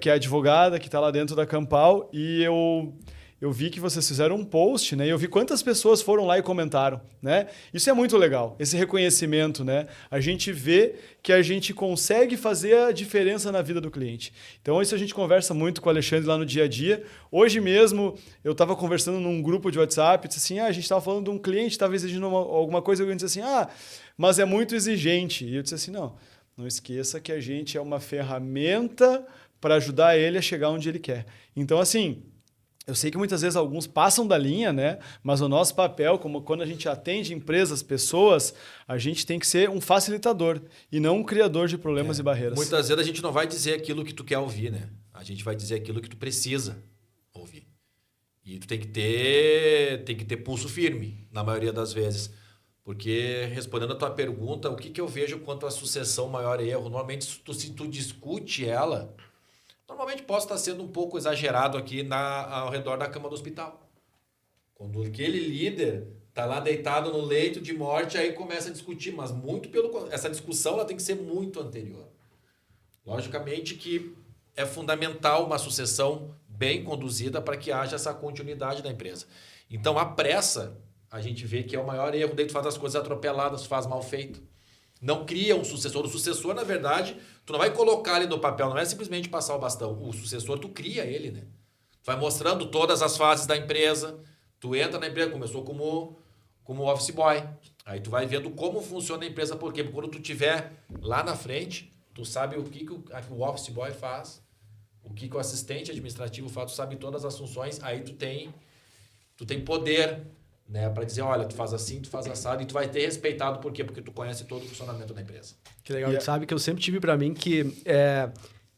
que é advogada, que está lá dentro da Campal, e eu vi que vocês fizeram um post, né? E eu vi quantas pessoas foram lá e comentaram, né? Isso é muito legal, esse reconhecimento, né? A gente vê que a gente consegue fazer a diferença na vida do cliente. Então, isso a gente conversa muito com o Alexandre lá no dia a dia. Hoje mesmo, eu estava conversando num grupo de WhatsApp, disse assim, a gente estava falando de um cliente, estava exigindo alguma coisa, e eu disse assim, mas é muito exigente. E eu disse assim, não esqueça que a gente é uma ferramenta para ajudar ele a chegar onde ele quer. Então, assim... Eu sei que muitas vezes alguns passam da linha, né? Mas o nosso papel, como quando a gente atende empresas, pessoas, a gente tem que ser um facilitador e não um criador de problemas e barreiras. Muitas vezes a gente não vai dizer aquilo que tu quer ouvir, né? A gente vai dizer aquilo que tu precisa ouvir. E tu tem que ter pulso firme, na maioria das vezes. Porque, respondendo a tua pergunta, o que eu vejo quanto à sucessão maior erro? Normalmente, se tu discute ela, normalmente posso estar sendo um pouco exagerado aqui ao redor da cama do hospital. Quando aquele líder está lá deitado no leito de morte, aí começa a discutir, mas essa discussão ela tem que ser muito anterior. Logicamente que é fundamental uma sucessão bem conduzida para que haja essa continuidade da empresa. Então, a pressa, a gente vê que é o maior erro. Daí tu faz as coisas atropeladas, tu faz mal feito. Não cria um sucessor. O sucessor, na verdade, tu não vai colocar ele no papel, não é simplesmente passar o bastão. O sucessor, tu cria ele, né? Tu vai mostrando todas as fases da empresa. Tu entra na empresa, começou como office boy. Aí tu vai vendo como funciona a empresa. Por quê? Porque quando tu estiver lá na frente, tu sabe o que o office boy faz, o que o assistente administrativo faz, tu sabe todas as funções. Aí tu tem poder, né, para dizer, olha, tu faz assim, tu faz assado, e tu vai ter respeitado. Por quê? Porque tu conhece todo o funcionamento da empresa. Que legal. Sabe que eu sempre tive para mim que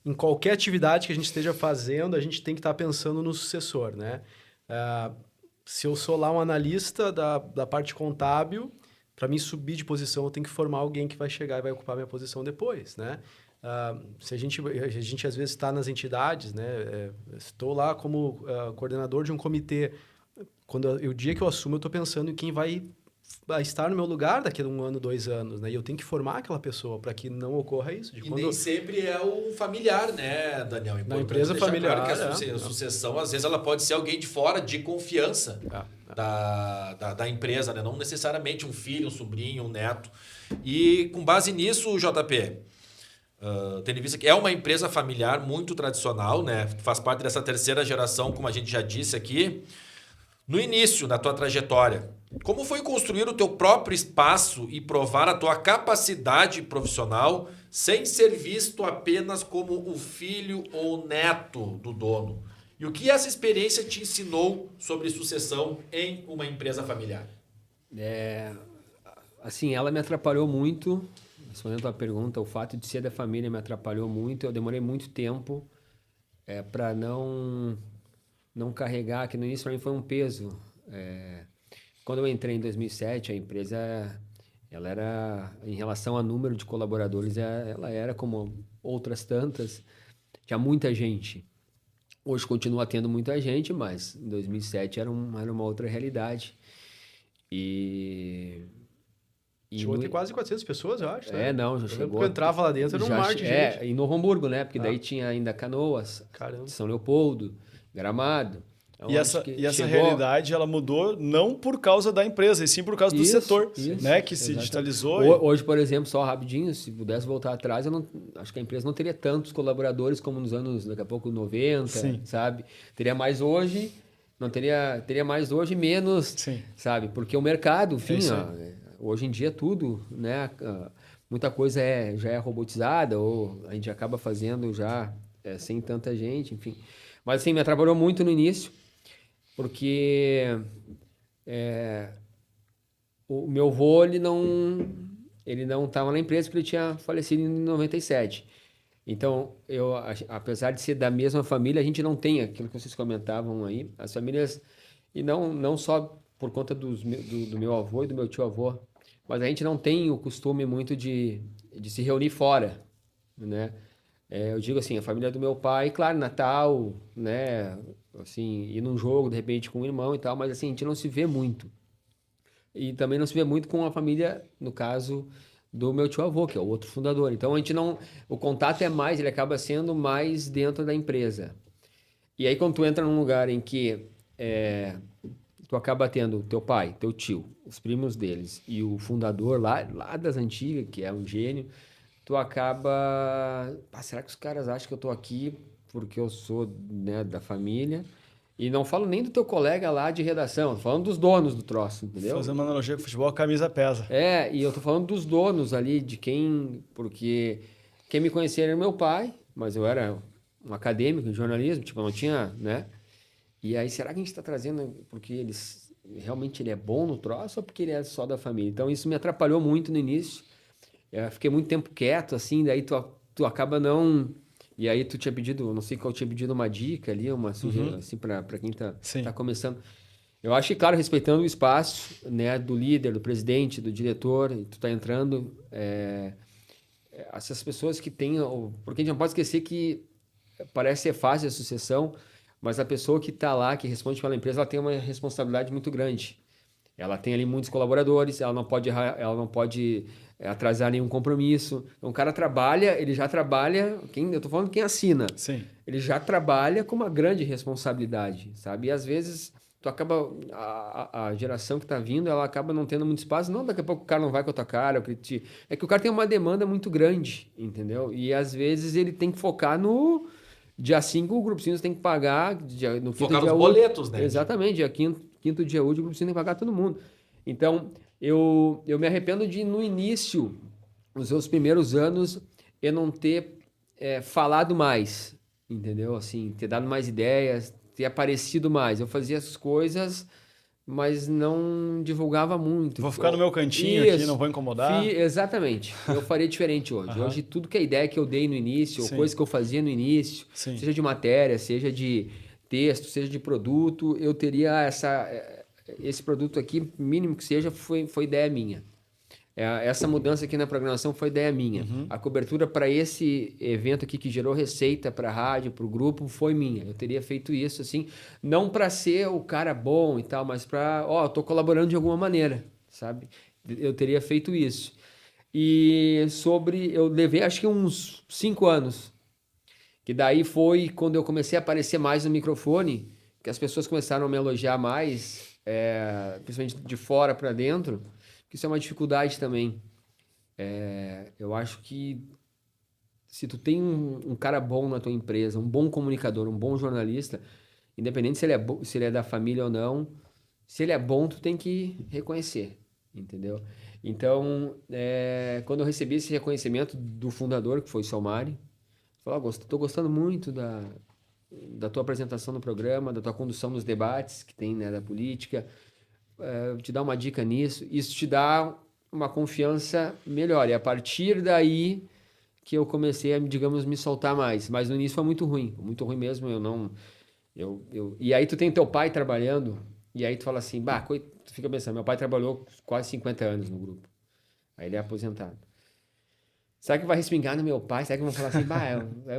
em qualquer atividade que a gente esteja fazendo, a gente tem que estar pensando no sucessor, né? Se eu sou lá um analista da parte contábil, para mim subir de posição, eu tenho que formar alguém que vai chegar e vai ocupar minha posição depois, né? Se a gente às vezes está nas entidades, né? Estou lá como coordenador de um comitê. O dia que eu assumo, eu estou pensando em quem vai estar no meu lugar daqui a 1 ano, 2 anos, né? E eu tenho que formar aquela pessoa para que não ocorra isso. Nem sempre é o familiar, né, Daniel? Na empresa familiar. Claro que a sucessão, às vezes, ela pode ser alguém de fora, de confiança da empresa, né? Não necessariamente um filho, um sobrinho, um neto. E com base nisso, JP, tendo em vista que é uma empresa familiar muito tradicional, né? Faz parte dessa terceira geração, como a gente já disse aqui. No início da tua trajetória, como foi construir o teu próprio espaço e provar a tua capacidade profissional sem ser visto apenas como o filho ou neto do dono? E o que essa experiência te ensinou sobre sucessão em uma empresa familiar? Assim, ela me atrapalhou muito. Respondendo a tua pergunta, o fato de ser da família me atrapalhou muito. Eu demorei muito tempo para não carregar, que no início para mim foi um peso. Quando eu entrei em 2007, a empresa, ela era, em relação ao número de colaboradores, ela era como outras tantas, tinha muita gente. Hoje continua tendo muita gente, mas em 2007 era uma outra realidade. Chegou a ter quase 400 pessoas, eu acho, né? Já chegou. Quando eu entrava lá dentro, era um mar de gente. Em Novo Hamburgo, né? Porque daí tinha ainda Canoas, São Leopoldo, Gramado. E essa realidade, ela mudou não por causa da empresa, e sim por causa do setor, né? Que se digitalizou. Hoje, por exemplo, só rapidinho, se pudesse voltar atrás, acho que a empresa não teria tantos colaboradores como nos anos, daqui a pouco, 90, sabe? Teria mais hoje, não teria mais hoje, menos, sabe? Porque o mercado, enfim, hoje em dia tudo, né? Muita coisa já é robotizada, ou a gente acaba fazendo já sem tanta gente, enfim. Mas assim, me atrapalhou muito no início, porque o meu avô, ele não estava na empresa porque ele tinha falecido em 97. Então, apesar de ser da mesma família, a gente não tem aquilo que vocês comentavam aí, as famílias, e não só por conta do meu avô e do meu tio-avô, mas a gente não tem o costume muito de se reunir fora, né? Eu digo assim, a família do meu pai, claro, Natal, né? Assim, ir num jogo, de repente, com um irmão e tal, mas assim, a gente não se vê muito. E também não se vê muito com a família, no caso do meu tio-avô, que é o outro fundador. Então, o contato ele acaba sendo mais dentro da empresa. E aí, quando tu entra num lugar em que tu acaba tendo teu pai, teu tio, os primos deles e o fundador lá das antigas, que é um gênio, tu acaba... será que os caras acham que eu tô aqui porque eu sou, né, da família? E não falo nem do teu colega lá de redação, tô falando dos donos do troço, entendeu? Fazendo uma analogia com o futebol, a camisa pesa. E eu tô falando dos donos ali, porque quem me conhecia era meu pai, mas eu era um acadêmico de jornalismo, tipo, não tinha, né? E aí, será que a gente está trazendo porque realmente ele é bom no troço ou porque ele é só da família? Então, isso me atrapalhou muito no início. Eu fiquei muito tempo quieto, assim, daí tu acaba não E aí tu tinha pedido, não sei qual, tinha pedido uma dica ali, uma sugestão, assim, para quem tá começando. Eu acho que, claro, respeitando o espaço, né, do líder, do presidente, do diretor, e tu tá entrando, essas pessoas que têm... Porque a gente não pode esquecer que parece ser fácil a sucessão, mas a pessoa que está lá, que responde pela empresa, ela tem uma responsabilidade muito grande. Ela tem ali muitos colaboradores, ela não pode errar, ela não pode atrasar nenhum compromisso. Então, o cara trabalha, ele já trabalha... eu estou falando quem assina. Sim. Ele já trabalha com uma grande responsabilidade, sabe? E, às vezes, tu acaba... A geração que está vindo, ela acaba não tendo muito espaço. Não, daqui a pouco o cara não vai com a tua cara. É que o cara tem uma demanda muito grande, entendeu? E, às vezes, ele tem que focar no... Dia 5, o Grupo Sinos tem que pagar... No focar quinto nos dia boletos, né? Exatamente. Dia quinto dia útil, o Grupo Sinos tem que pagar todo mundo. Então, eu me arrependo de, no início, nos meus primeiros anos, eu não ter falado mais, entendeu? Assim, ter dado mais ideias, ter aparecido mais. Eu fazia as coisas, mas não divulgava muito. Vou ficar no meu cantinho aqui, não vou incomodar. Exatamente. Eu faria diferente hoje. Hoje, tudo que é ideia que eu dei no início, ou coisa que eu fazia no início, seja de matéria, seja de texto, seja de produto, eu teria esse produto aqui, mínimo que seja, foi ideia minha. Essa mudança aqui na programação foi ideia minha. A cobertura para esse evento aqui que gerou receita para a rádio, para o grupo, foi minha. Eu teria feito isso, assim, não para ser o cara bom e tal, mas para, eu estou colaborando de alguma maneira, sabe? Eu teria feito isso. E eu levei acho que uns 5 anos, que daí foi quando eu comecei a aparecer mais no microfone, que as pessoas começaram a me elogiar mais, principalmente de fora para dentro, que isso é uma dificuldade também. Eu acho que se tu tem um cara bom na tua empresa, um bom comunicador, um bom jornalista, independente se ele é da família ou não, se ele é bom, tu tem que reconhecer, entendeu? Então, quando eu recebi esse reconhecimento do fundador, que foi o Salmari, falou, estou gostando muito da tua apresentação no programa, da tua condução nos debates que tem, né, da política, te dar uma dica nisso, isso te dá uma confiança melhor. E a partir daí que eu comecei a, digamos, me soltar mais. Mas no início foi muito ruim mesmo. E aí tu tem teu pai trabalhando, e aí tu fala assim, tu fica pensando, meu pai trabalhou quase 50 anos no grupo. Aí ele é aposentado. Será que vai respingar no meu pai? Será que vão falar assim,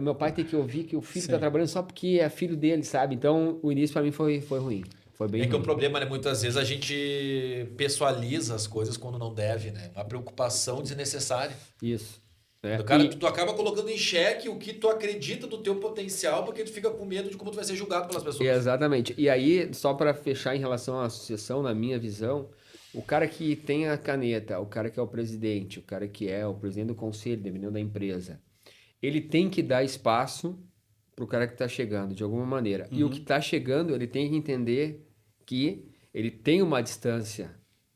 meu pai tem que ouvir que o filho está trabalhando só porque é filho dele, sabe? Então, o início para mim foi ruim. Foi bem ruim. Que o problema, né? Muitas vezes a gente pessoaliza as coisas quando não deve, né? Uma preocupação desnecessária. Isso. Tu acaba colocando em xeque o que tu acredita do teu potencial, porque tu fica com medo de como tu vai ser julgado pelas pessoas. Exatamente. E aí, só para fechar em relação à associação, na minha visão, o cara que tem a caneta, o cara que é o presidente, o cara que é o presidente do conselho, dependendo da empresa, ele tem que dar espaço para o cara que está chegando, de alguma maneira. E o que está chegando, ele tem que entender que ele tem uma distância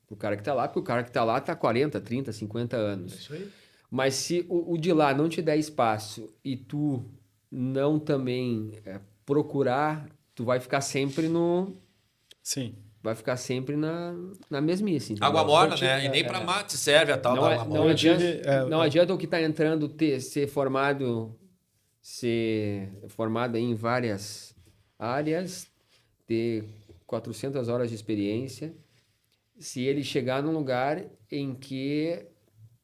para o cara que está lá, porque o cara que está lá está 40, 30, 50 anos. Isso aí. Mas se o de lá não te der espaço e tu não também procurar, tu vai ficar sempre vai ficar sempre na mesmice. Entendeu? Água morna, né? E nem para mate serve a tal da água morna. Não adianta o que está entrando ser formado em várias áreas, ter 400 horas de experiência, se ele chegar num lugar em que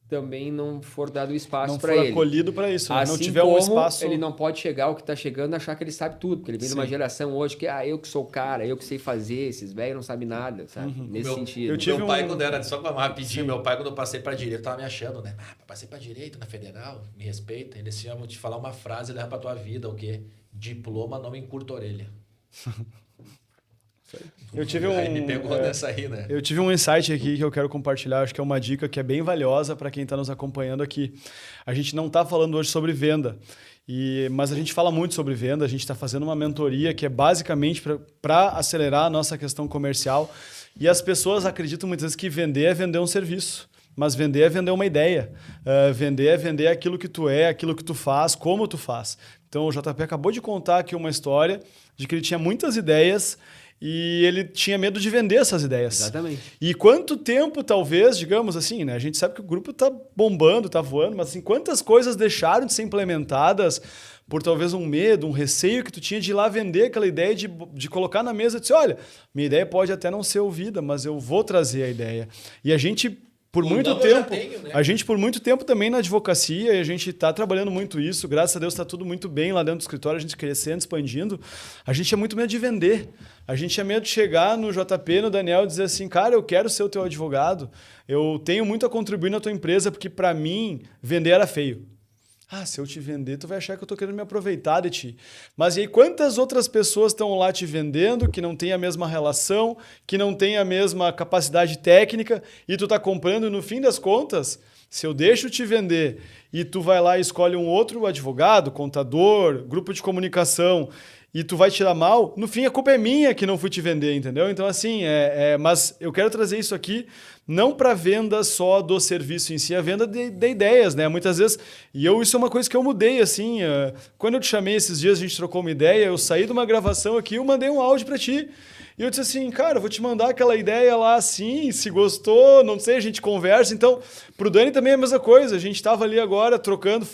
também não for dado espaço para ele. Não for acolhido para isso, né? Assim não tiver um espaço... ele não pode chegar o que está chegando achar que ele sabe tudo, porque ele vem de uma geração hoje que eu que sou o cara, eu que sei fazer, esses velhos não sabem nada, sabe? Nesse sentido. Meu pai, quando era, só para rapidinho, meu pai, quando eu passei para direito, tava me achando, né? Passei para direito na federal, me respeita. Ele disse, vou te falar uma frase, leva para tua vida, o quê? Diploma não encurta a orelha. Aí me pegou nessa aí, né? Eu tive um insight aqui que eu quero compartilhar, acho que é uma dica que é bem valiosa para quem está nos acompanhando aqui. A gente não está falando hoje sobre venda, mas a gente fala muito sobre venda, a gente está fazendo uma mentoria que é basicamente para acelerar a nossa questão comercial, e as pessoas acreditam muitas vezes que vender é vender um serviço. Mas vender é vender uma ideia. Vender é vender aquilo que tu é, aquilo que tu faz, como tu faz. Então o JP acabou de contar aqui uma história de que ele tinha muitas ideias, e ele tinha medo de vender essas ideias. Exatamente. E quanto tempo, talvez, digamos assim, né? A gente sabe que o grupo tá bombando, tá voando, mas assim, quantas coisas deixaram de ser implementadas por talvez um medo, um receio que tu tinha de ir lá vender aquela ideia, de colocar na mesa e dizer, olha, minha ideia pode até não ser ouvida, mas eu vou trazer a ideia. E a gente... Por muito tempo, a gente por muito tempo também na advocacia, e a gente está trabalhando muito isso, graças a Deus está tudo muito bem lá dentro do escritório, a gente crescendo, expandindo, a gente tinha muito medo de vender, a gente tinha medo de chegar no JP, no Daniel e dizer assim, cara, eu quero ser o teu advogado, eu tenho muito a contribuir na tua empresa, porque para mim vender era feio. Ah, se eu te vender, tu vai achar que eu tô querendo me aproveitar de ti. Mas e aí, quantas outras pessoas estão lá te vendendo, que não tem a mesma relação, que não tem a mesma capacidade técnica, e tu tá comprando, e no fim das contas, se eu deixo te vender e tu vai lá e escolhe um outro advogado, contador, grupo de comunicação, e tu vai tirar mal, no fim a culpa é minha que não fui te vender, entendeu? Então assim, mas eu quero trazer isso aqui não para venda só do serviço em si, a venda de ideias, né? Muitas vezes, isso é uma coisa que eu mudei, assim, quando eu te chamei esses dias, a gente trocou uma ideia, eu saí de uma gravação aqui, eu mandei um áudio para ti, e eu disse assim, cara, eu vou te mandar aquela ideia lá assim, se gostou, não sei, a gente conversa. Então, pro Dani também é a mesma coisa. A gente estava ali agora trocando,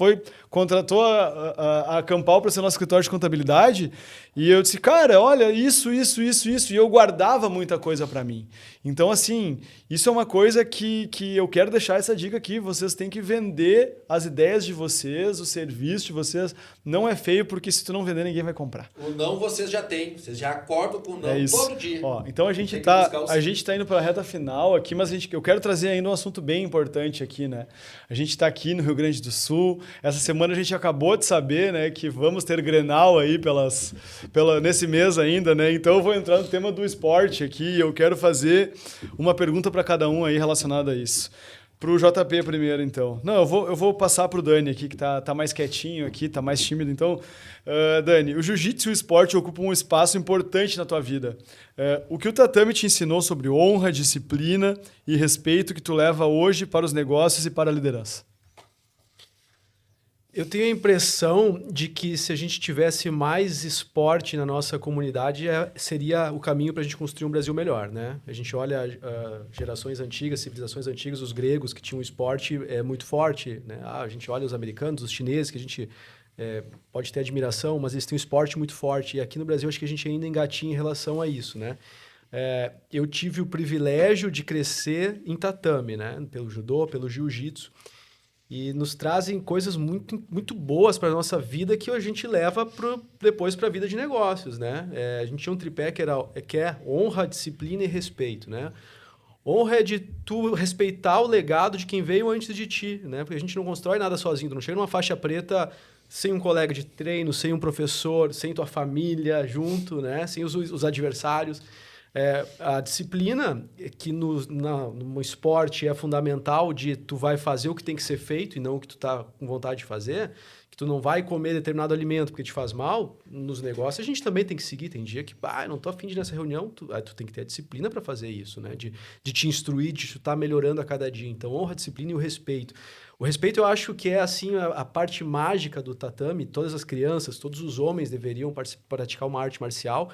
contratou a Campal para ser nosso escritório de contabilidade. E eu disse, cara, olha, isso. E eu guardava muita coisa para mim. Então, assim, isso é uma coisa que eu quero deixar essa dica aqui. Vocês têm que vender as ideias de vocês, o serviço de vocês. Não é feio, porque se tu não vender, ninguém vai comprar. O não vocês já têm. Vocês já acordam com o não todo dia. Ó, então a gente tá indo para a reta final aqui, mas eu quero trazer ainda um assunto bem importante aqui, né? A gente está aqui no Rio Grande do Sul. Essa semana a gente acabou de saber, né, que vamos ter Grenal aí nesse mês ainda, né? Então eu vou entrar no tema do esporte aqui e eu quero fazer uma pergunta para cada um aí relacionada a isso. Pro JP primeiro, então. Não, eu vou passar pro Dani aqui, que tá mais quietinho aqui, tá mais tímido. Então, Dani, o jiu-jitsu e o esporte ocupam um espaço importante na tua vida. O que o tatame te ensinou sobre honra, disciplina e respeito que tu leva hoje para os negócios e para a liderança? Eu tenho a impressão de que se a gente tivesse mais esporte na nossa comunidade, seria o caminho para a gente construir um Brasil melhor, né? A gente olha gerações antigas, civilizações antigas, os gregos que tinham um esporte muito forte, né? A gente olha os americanos, os chineses, que a gente pode ter admiração, mas eles têm um esporte muito forte. E aqui no Brasil, acho que a gente ainda engatinha em relação a isso, né? Eu tive o privilégio de crescer em tatame, né? Pelo judô, pelo jiu-jitsu. E nos trazem coisas muito, muito boas para a nossa vida que a gente leva depois para a vida de negócios, né? A gente tinha um tripé que é honra, disciplina e respeito, né? Honra é de tu respeitar o legado de quem veio antes de ti, né? Porque a gente não constrói nada sozinho, tu não chega numa faixa preta sem um colega de treino, sem um professor, sem tua família junto, né? Sem os adversários. A disciplina, que no esporte é fundamental, de tu vai fazer o que tem que ser feito e não o que tu tá com vontade de fazer, que tu não vai comer determinado alimento porque te faz mal, nos negócios a gente também tem que seguir. Tem dia que, eu não tô afim de ir nessa reunião, tu tem que ter a disciplina para fazer isso, né? De te instruir, de tu estar melhorando a cada dia. Então, honra, a disciplina e o respeito. O respeito eu acho que é assim a parte mágica do tatame. Todas as crianças, todos os homens deveriam praticar uma arte marcial,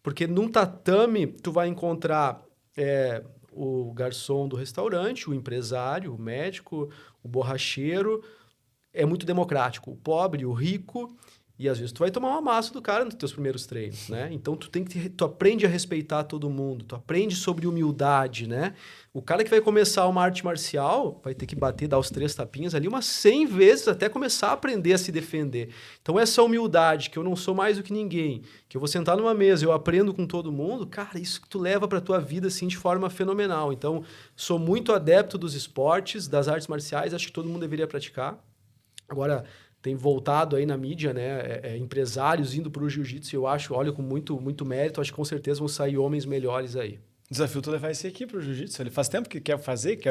porque num tatame, tu vai encontrar o garçom do restaurante, o empresário, o médico, o borracheiro. É muito democrático. O pobre, o rico. E às vezes tu vai tomar uma massa do cara nos teus primeiros treinos, né? Então tu aprende a respeitar todo mundo. Tu aprende sobre humildade, né? O cara que vai começar uma arte marcial vai ter que dar os 3 tapinhas ali umas 100 vezes até começar a aprender a se defender. Então essa humildade, que eu não sou mais do que ninguém, que eu vou sentar numa mesa, eu aprendo com todo mundo, cara, isso que tu leva pra tua vida assim de forma fenomenal. Então, sou muito adepto dos esportes, das artes marciais, acho que todo mundo deveria praticar. Agora, tem voltado aí na mídia, né? Empresários indo para o jiu-jitsu, eu olho com muito, muito mérito, acho que com certeza vão sair homens melhores aí. Desafio tu levar esse aqui pro jiu-jitsu. Ele faz tempo que quero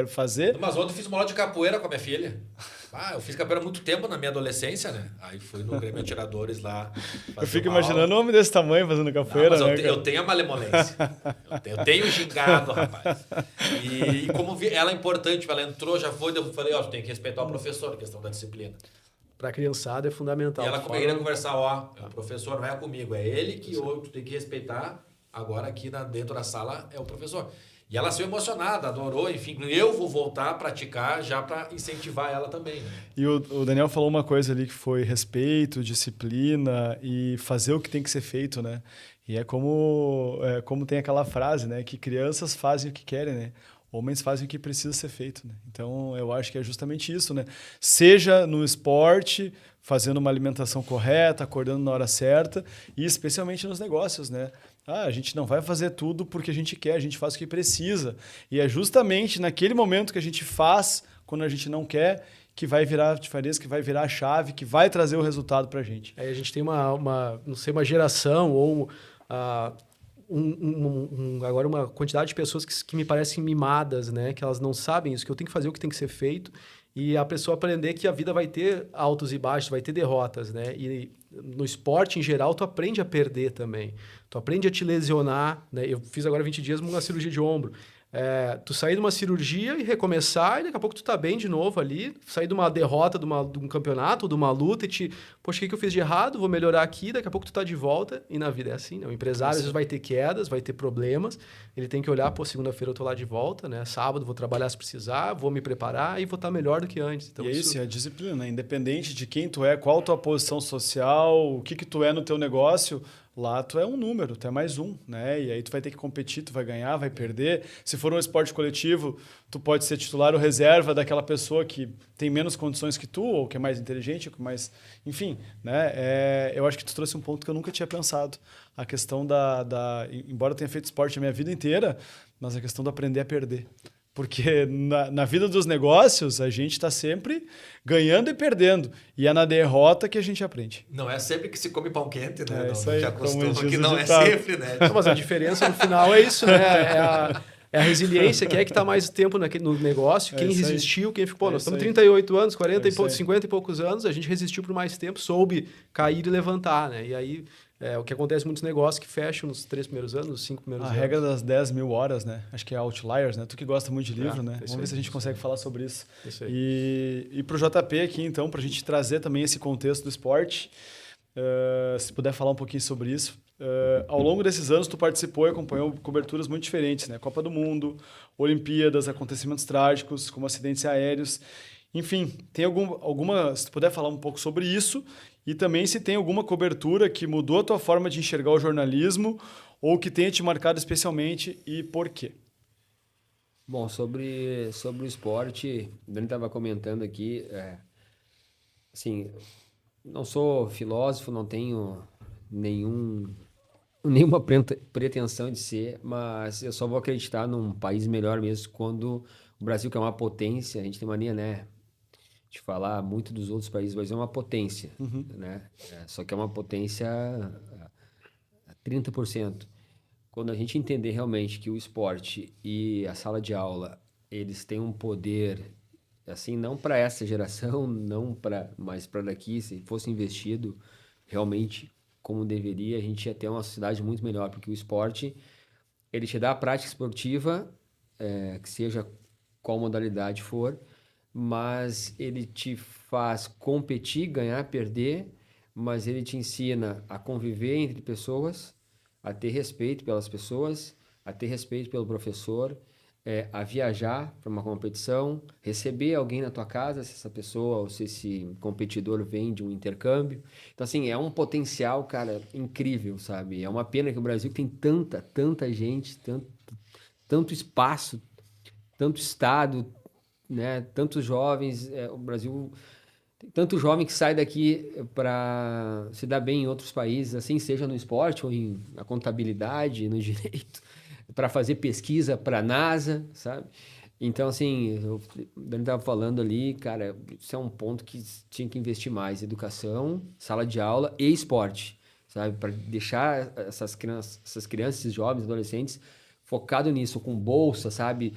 fazer. Mas ontem eu fiz uma aula de capoeira com a minha filha. Eu fiz capoeira há muito tempo na minha adolescência, né? Aí fui no Grêmio Atiradores lá. Eu fico imaginando um homem desse tamanho fazendo capoeira, não, mas né? eu tenho a malemolência. eu tenho gingado, rapaz. E como ela é importante, ela entrou, já foi, eu falei, tu tem que respeitar o professor, a questão da disciplina. Para a criançada é fundamental. E ela queria conversar, o professor não é comigo, é ele que tu tem que respeitar agora aqui dentro da sala é o professor. E ela saiu emocionada, adorou, enfim, eu vou voltar a praticar já para incentivar ela também. Né? E o Daniel falou uma coisa ali que foi respeito, disciplina e fazer o que tem que ser feito, né? E é como tem aquela frase, né? Que crianças fazem o que querem, né? Homens fazem o que precisa ser feito, né? Então, eu acho que é justamente isso, né? Seja no esporte, fazendo uma alimentação correta, acordando na hora certa e especialmente nos negócios, né? A gente não vai fazer tudo porque a gente quer, a gente faz o que precisa. E é justamente naquele momento que a gente faz, quando a gente não quer, que vai virar a diferença, que vai virar a chave, que vai trazer o resultado para a gente. Aí a gente tem não sei, uma geração ou agora uma quantidade de pessoas que me parecem mimadas, né? Que elas não sabem isso, que eu tenho que fazer o que tem que ser feito e a pessoa aprender que a vida vai ter altos e baixos, vai ter derrotas, né? E no esporte, em geral, tu aprende a perder também. Tu aprende a te lesionar, né? Eu fiz agora 20 dias uma cirurgia de ombro. Tu sair de uma cirurgia e recomeçar, e daqui a pouco tu tá bem de novo ali, sair de uma derrota de um campeonato, de uma luta, e poxa, o que eu fiz de errado? Vou melhorar aqui, daqui a pouco tu tá de volta, e na vida é assim, né? O empresário às vezes vai ter quedas, vai ter problemas, ele tem que olhar, segunda-feira eu tô lá de volta, né? Sábado vou trabalhar se precisar, vou me preparar e vou estar melhor do que antes. Então, e é isso, é a disciplina, né? Independente de quem tu é, qual a tua posição social, o que tu é no teu negócio, lá tu é um número, tu é mais um, né? E aí tu vai ter que competir, tu vai ganhar, vai perder. Se for um esporte coletivo, tu pode ser titular ou reserva daquela pessoa que tem menos condições que tu, ou que é mais inteligente, ou que mais... Enfim, né? Eu acho que tu trouxe um ponto que eu nunca tinha pensado. A questão embora eu tenha feito esporte a minha vida inteira, mas a questão do aprender a perder. Porque na vida dos negócios, a gente está sempre ganhando e perdendo. E é na derrota que a gente aprende. Não é sempre que se come pão quente, né? Isso aí, já acostuma que não é sempre, né? Não, mas a diferença no final é isso, né? É a resiliência, quem é que está mais tempo no negócio, quem resistiu, quem ficou... nós estamos 38 anos, 40 e poucos, 50 e poucos anos, a gente resistiu por mais tempo, soube cair e levantar, né? E aí... o que acontece em muitos negócios que fecham nos 3 primeiros anos, nos 5 primeiros anos. A regra das 10 mil horas, né? Acho que é Outliers, né? Tu que gosta muito de livro, né? Vamos ver se a gente consegue falar sobre isso. Isso aí. E para o JP aqui, então, para a gente trazer também esse contexto do esporte, se puder falar um pouquinho sobre isso. Ao longo desses anos, tu participou e acompanhou coberturas muito diferentes, né? Copa do Mundo, Olimpíadas, acontecimentos trágicos, como acidentes aéreos. Enfim, tem se tu puder falar um pouco sobre isso e também se tem alguma cobertura que mudou a tua forma de enxergar o jornalismo ou que tenha te marcado especialmente e por quê? Bom, sobre o esporte, o Dani estava comentando aqui, assim, não sou filósofo, não tenho nenhuma pretensão de ser, mas eu só vou acreditar num país melhor mesmo quando o Brasil, que é uma potência, a gente tem mania, né, de falar muito dos outros países, mas é uma potência, né? Só que é uma potência a 30%. Quando a gente entender realmente que o esporte e a sala de aula, eles têm um poder, assim, não para essa geração, mas para daqui, se fosse investido realmente como deveria, a gente ia ter uma sociedade muito melhor, porque o esporte, ele te dá a prática esportiva, que seja qual modalidade for, mas ele te faz competir, ganhar, perder, mas ele te ensina a conviver entre pessoas, a ter respeito pelas pessoas, a ter respeito pelo professor, a viajar para uma competição, receber alguém na tua casa, se essa pessoa ou se esse competidor vem de um intercâmbio. Então, assim, é um potencial, cara, incrível, sabe? É uma pena que o Brasil tem tanta gente, tanto espaço, tanto estado, né? Tantos jovens, o Brasil tem tanto jovem que sai daqui para se dar bem em outros países, assim, seja no esporte ou na contabilidade, no direito, para fazer pesquisa para a NASA, sabe? Então, assim, o Dani estava falando ali, cara, isso é um ponto que tinha que investir mais, educação, sala de aula e esporte, sabe? Para deixar essas crianças, esses jovens, adolescentes, focado nisso, com bolsa, sabe?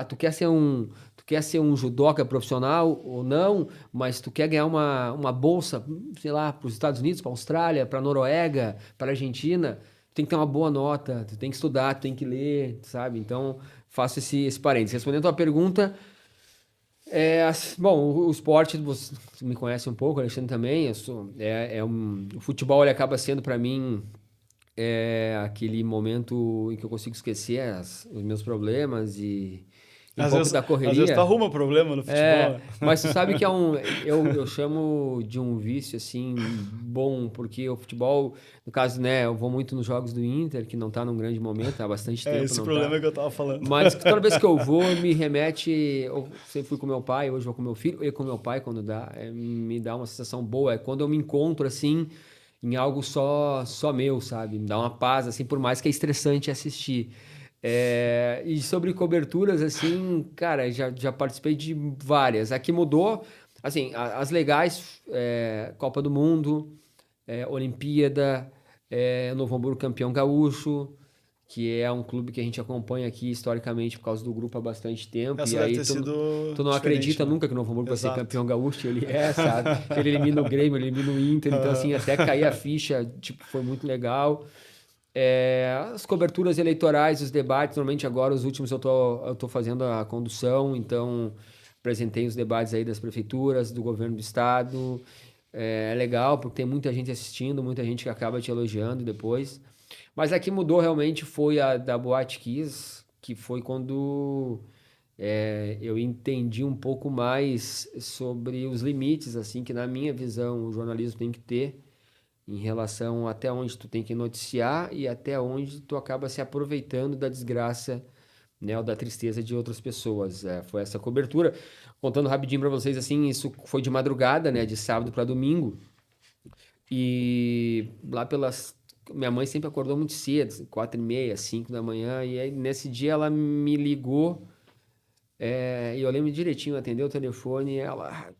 Tu quer ser um judoca profissional ou não, mas tu quer ganhar uma bolsa, sei lá, para os Estados Unidos, para a Austrália, para a Noruega, para a Argentina, tu tem que ter uma boa nota, tu tem que estudar, tu tem que ler, sabe? Então, faço esse parênteses. Respondendo a tua pergunta, bom, o esporte, você me conhece um pouco, o Alexandre também, o futebol ele acaba sendo para mim é aquele momento em que eu consigo esquecer os meus problemas e um Às pouco vezes, da correria. às vezes tu arruma problema no futebol. Mas tu sabe que eu chamo de um vício, assim, bom, porque o futebol, no caso, né, eu vou muito nos jogos do Inter, que não tá num grande momento, há bastante tempo Esse não problema tá. que eu tava falando. Mas toda vez que eu vou, me remete. Eu sempre fui com meu pai, hoje vou com meu filho, e com meu pai quando dá. Me dá uma sensação boa. É quando eu me encontro assim, em algo só meu, sabe? Me dá uma paz, assim, por mais que é estressante assistir. E sobre coberturas, assim, cara, já participei de várias. Aqui mudou, assim, as legais, Copa do Mundo, Olimpíada, Novo Hamburgo campeão gaúcho, que é um clube que a gente acompanha aqui historicamente por causa do grupo há bastante tempo. Essa E deve aí ter sido tu não diferente, acredita né? nunca que o Novo Hamburgo vai ser Exato. campeão gaúcho, ele sabe? Ele elimina o Grêmio, ele elimina o Inter, então assim, até cair a ficha, tipo, foi muito legal. As coberturas eleitorais, os debates, normalmente agora os últimos eu tô fazendo a condução, então apresentei os debates aí das prefeituras, do governo do estado. É legal porque tem muita gente assistindo, muita gente que acaba te elogiando depois. Mas a que mudou realmente foi a da Boate Kiss, que foi quando eu entendi um pouco mais sobre os limites, assim, que na minha visão o jornalismo tem que ter em relação até onde tu tem que noticiar e até onde tu acaba se aproveitando da desgraça, né, ou da tristeza de outras pessoas. Foi essa cobertura. Contando rapidinho para vocês, assim, isso foi de madrugada, né, de sábado para domingo. E lá minha mãe sempre acordou muito cedo, 4h30, 5 da manhã, e aí nesse dia ela me ligou, e eu lembro direitinho, atendeu o telefone, e ela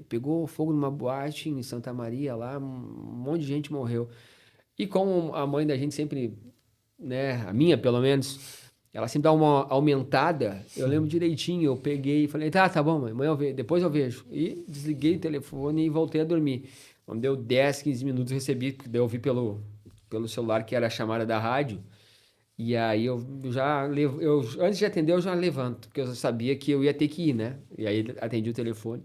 pegou fogo numa boate em Santa Maria lá, um monte de gente morreu. E como a mãe da gente sempre, né, a minha pelo menos, ela sempre dá uma aumentada, eu lembro direitinho, eu peguei e falei, tá bom, mãe, amanhã depois eu vejo. E desliguei o telefone e voltei a dormir. Quando deu 10, 15 minutos, eu recebi, porque daí eu vi pelo celular que era a chamada da rádio. E aí antes de atender, eu já levanto, porque eu sabia que eu ia ter que ir, né? E aí atendi o telefone.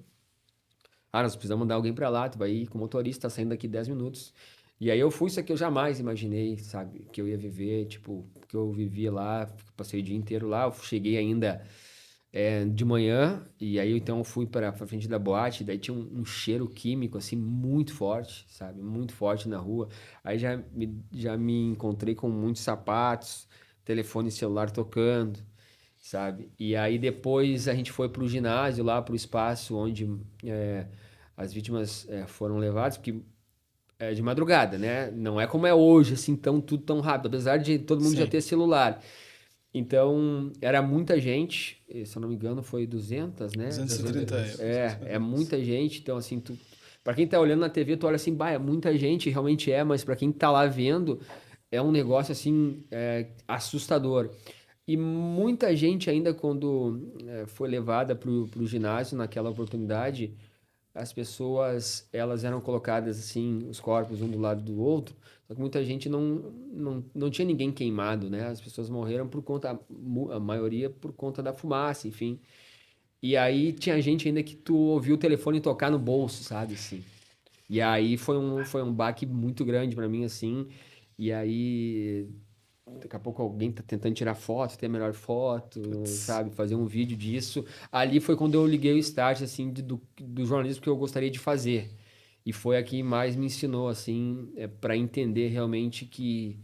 Nós precisamos mandar alguém pra lá, tu vai ir com o motorista, tá saindo daqui 10 minutos. E aí eu fui, isso aqui eu jamais imaginei, sabe? Que eu ia viver, tipo, que eu vivi lá, passei o dia inteiro lá, eu cheguei ainda de manhã, e aí então eu fui pra frente da boate, daí tinha um cheiro químico, assim, muito forte, sabe? Muito forte na rua. Aí já me encontrei com muitos sapatos, telefone celular tocando, sabe? E aí depois a gente foi pro ginásio, lá pro espaço onde as vítimas foram levadas, porque é de madrugada, né? Não é como é hoje, assim, tudo tão rápido, apesar de todo mundo já ter celular. Então, era muita gente, se eu não me engano, foi 200, né? 230. É muita gente. Então, assim, para quem tá olhando na TV, tu olha assim, é muita gente, realmente mas para quem tá lá vendo, é um negócio, assim, assustador. E muita gente ainda, quando foi levada pro ginásio naquela oportunidade, as pessoas, elas eram colocadas, assim, os corpos um do lado do outro, só que muita gente não tinha ninguém queimado, né? As pessoas morreram por conta, a maioria por conta da fumaça, enfim. E aí tinha gente ainda que tu ouviu o telefone tocar no bolso, sabe, assim. E aí foi um baque muito grande para mim, assim. E aí daqui a pouco alguém tá tentando tirar foto, ter a melhor foto, sabe? Fazer um vídeo disso. Ali foi quando eu liguei o start, assim, do jornalismo que eu gostaria de fazer. E foi a que mais me ensinou, assim, para entender realmente que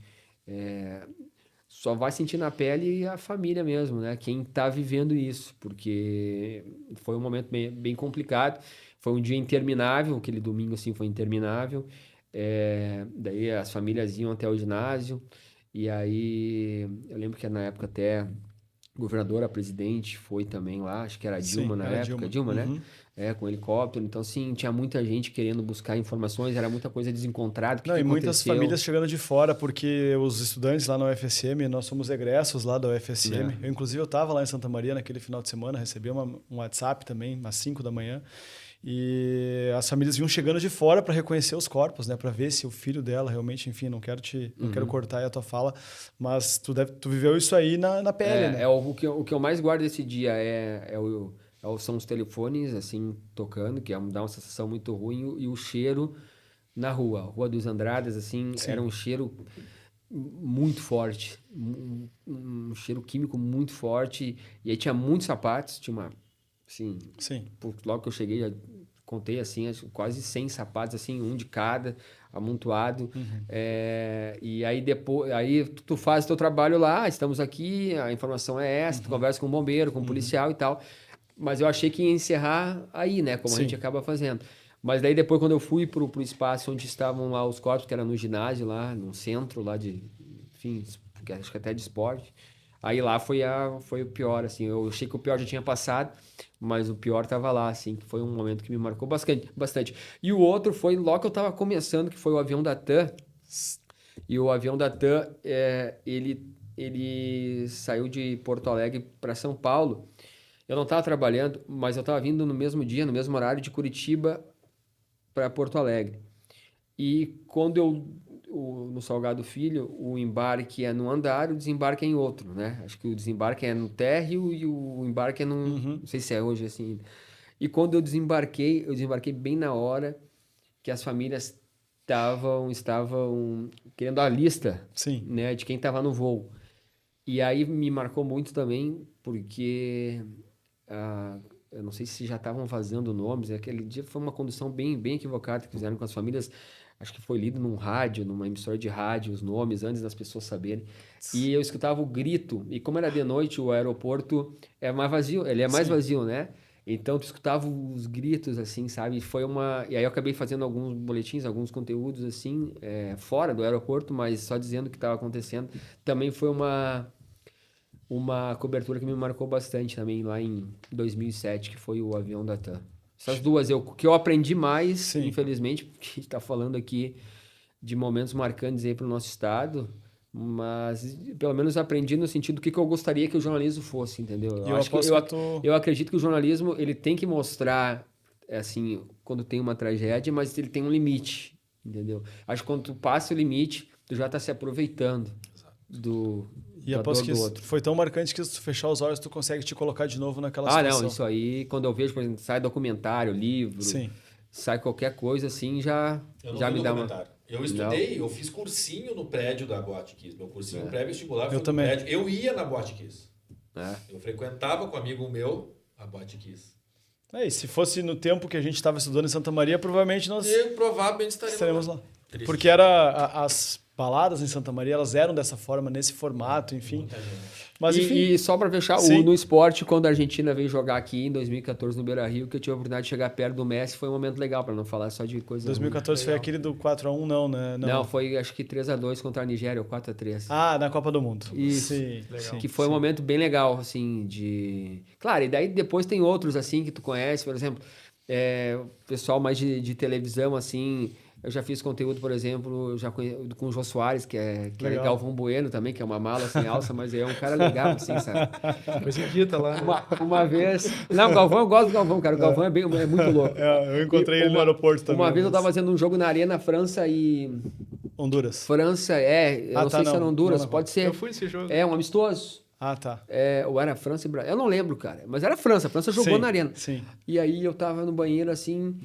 só vai sentir na pele a família mesmo, né? Quem tá vivendo isso, porque foi um momento bem complicado. Foi um dia interminável, aquele domingo, assim, foi interminável. Daí as famílias iam até o ginásio. E aí, eu lembro que na época até governadora, presidente foi também lá, acho que era a Dilma na época, Dilma, né? Com helicóptero. Então, sim, tinha muita gente querendo buscar informações, era muita coisa desencontrada. Não, e muitas famílias chegando de fora, porque os estudantes lá na UFSM, nós somos egressos lá da UFSM. Inclusive, eu estava lá em Santa Maria naquele final de semana, recebi um WhatsApp também, às 5 da manhã. E as famílias vinham chegando de fora para reconhecer os corpos, né? Para ver se o filho dela realmente, enfim, não quero cortar aí a tua fala, mas tu viveu isso aí na pele, né? O que eu mais guardo desse dia são os telefones, assim, tocando, que dá uma sensação muito ruim, e o cheiro na Rua dos Andradas, assim, era um cheiro muito forte, um cheiro químico muito forte, e aí tinha muitos sapatos, tinha uma, assim, Sim. logo que eu cheguei, já contei, assim, quase 100 sapatos, assim, um de cada, amontoado, e aí depois, aí tu faz o teu trabalho lá, estamos aqui, a informação é essa, tu conversa com o bombeiro, com o policial e tal, mas eu achei que ia encerrar aí, né, como a gente acaba fazendo. Mas daí depois, quando eu fui pro espaço onde estavam lá os corpos, que era no ginásio, lá no centro, lá de, enfim, acho que até de esporte, aí lá foi o pior, assim, eu achei que o pior já tinha passado, mas o pior tava lá, assim, que foi um momento que me marcou bastante. E o outro foi logo que eu tava começando, que foi o avião da TAM, e o avião da TAM, ele saiu de Porto Alegre para São Paulo. Eu não estava trabalhando, mas eu estava vindo no mesmo dia, no mesmo horário, de Curitiba para Porto Alegre. E quando no Salgado Filho, o embarque é num andar, o desembarque é em outro, né? Acho que o desembarque é no térreo e o embarque é num... Não sei se é hoje assim. E quando eu desembarquei bem na hora que as famílias estavam querendo a lista, né, de quem estava no voo. E aí me marcou muito também, porque... eu não sei se já estavam vazando nomes, aquele dia foi uma condução bem equivocada que fizeram com as famílias, acho que foi lido num rádio, numa emissora de rádio, os nomes, antes das pessoas saberem, e eu escutava o grito, e como era de noite, o aeroporto é mais vazio, ele é mais vazio, né? Então, tu escutava os gritos, assim, sabe? E aí eu acabei fazendo alguns boletins, alguns conteúdos, assim, fora do aeroporto, mas só dizendo o que estava acontecendo. Também foi uma cobertura que me marcou bastante também lá em 2007, que foi o avião da TAM. Essas duas, que eu aprendi mais, infelizmente, porque a gente está falando aqui de momentos marcantes aí para o nosso estado, mas pelo menos aprendi no sentido do que eu gostaria que o jornalismo fosse, entendeu? Eu acredito que o jornalismo ele tem que mostrar, assim, quando tem uma tragédia, mas ele tem um limite, entendeu? Acho que quando tu passa o limite, tu já está se aproveitando do... E após que foi tão marcante que se tu fechar os olhos, tu consegue te colocar de novo naquela situação. Não, isso aí, quando eu vejo, por exemplo, sai documentário, livro, sai qualquer coisa assim, já me dá uma... Eu estudei, eu fiz cursinho no prédio da Boate Kiss. Meu cursinho pré-vestibular foi no também. prédio. Eu ia na Boate Kiss. Eu frequentava com um amigo meu a Boate Kiss. E se fosse no tempo que a gente estava estudando em Santa Maria, provavelmente nós estaremos lá. Triste. Porque as baladas em Santa Maria, elas eram dessa forma, nesse formato, enfim. Mas, enfim. E só para fechar, no esporte, quando a Argentina veio jogar aqui em 2014 no Beira-Rio, que eu tive a oportunidade de chegar perto do Messi, foi um momento legal, para não falar só de coisa 2014 foi aquele do 4-1, não, né? Não, foi acho que 3-2 contra a Nigéria, ou 4-3. Na Copa do Mundo. Isso, que foi um momento bem legal, assim, de... Claro, e daí depois tem outros, assim, que tu conhece, por exemplo, o pessoal mais de televisão, assim... Eu já fiz conteúdo, por exemplo, com o Jô Soares, que é Galvão Bueno também, que é uma mala sem alça, mas é um cara legal, assim, sabe? Depois invita lá. Uma vez... Não, o Galvão, eu gosto do Galvão, cara. O Galvão é muito louco. Eu encontrei ele no aeroporto também. Uma vez eu tava fazendo um jogo na Arena, França e... Honduras. França, eu não sei se era Honduras, pode ser. Eu fui nesse jogo. É um amistoso. Tá. Ou era França e Brasil. Eu não lembro, cara. Mas era França. A França jogou na Arena. Sim. E aí eu tava no banheiro, assim...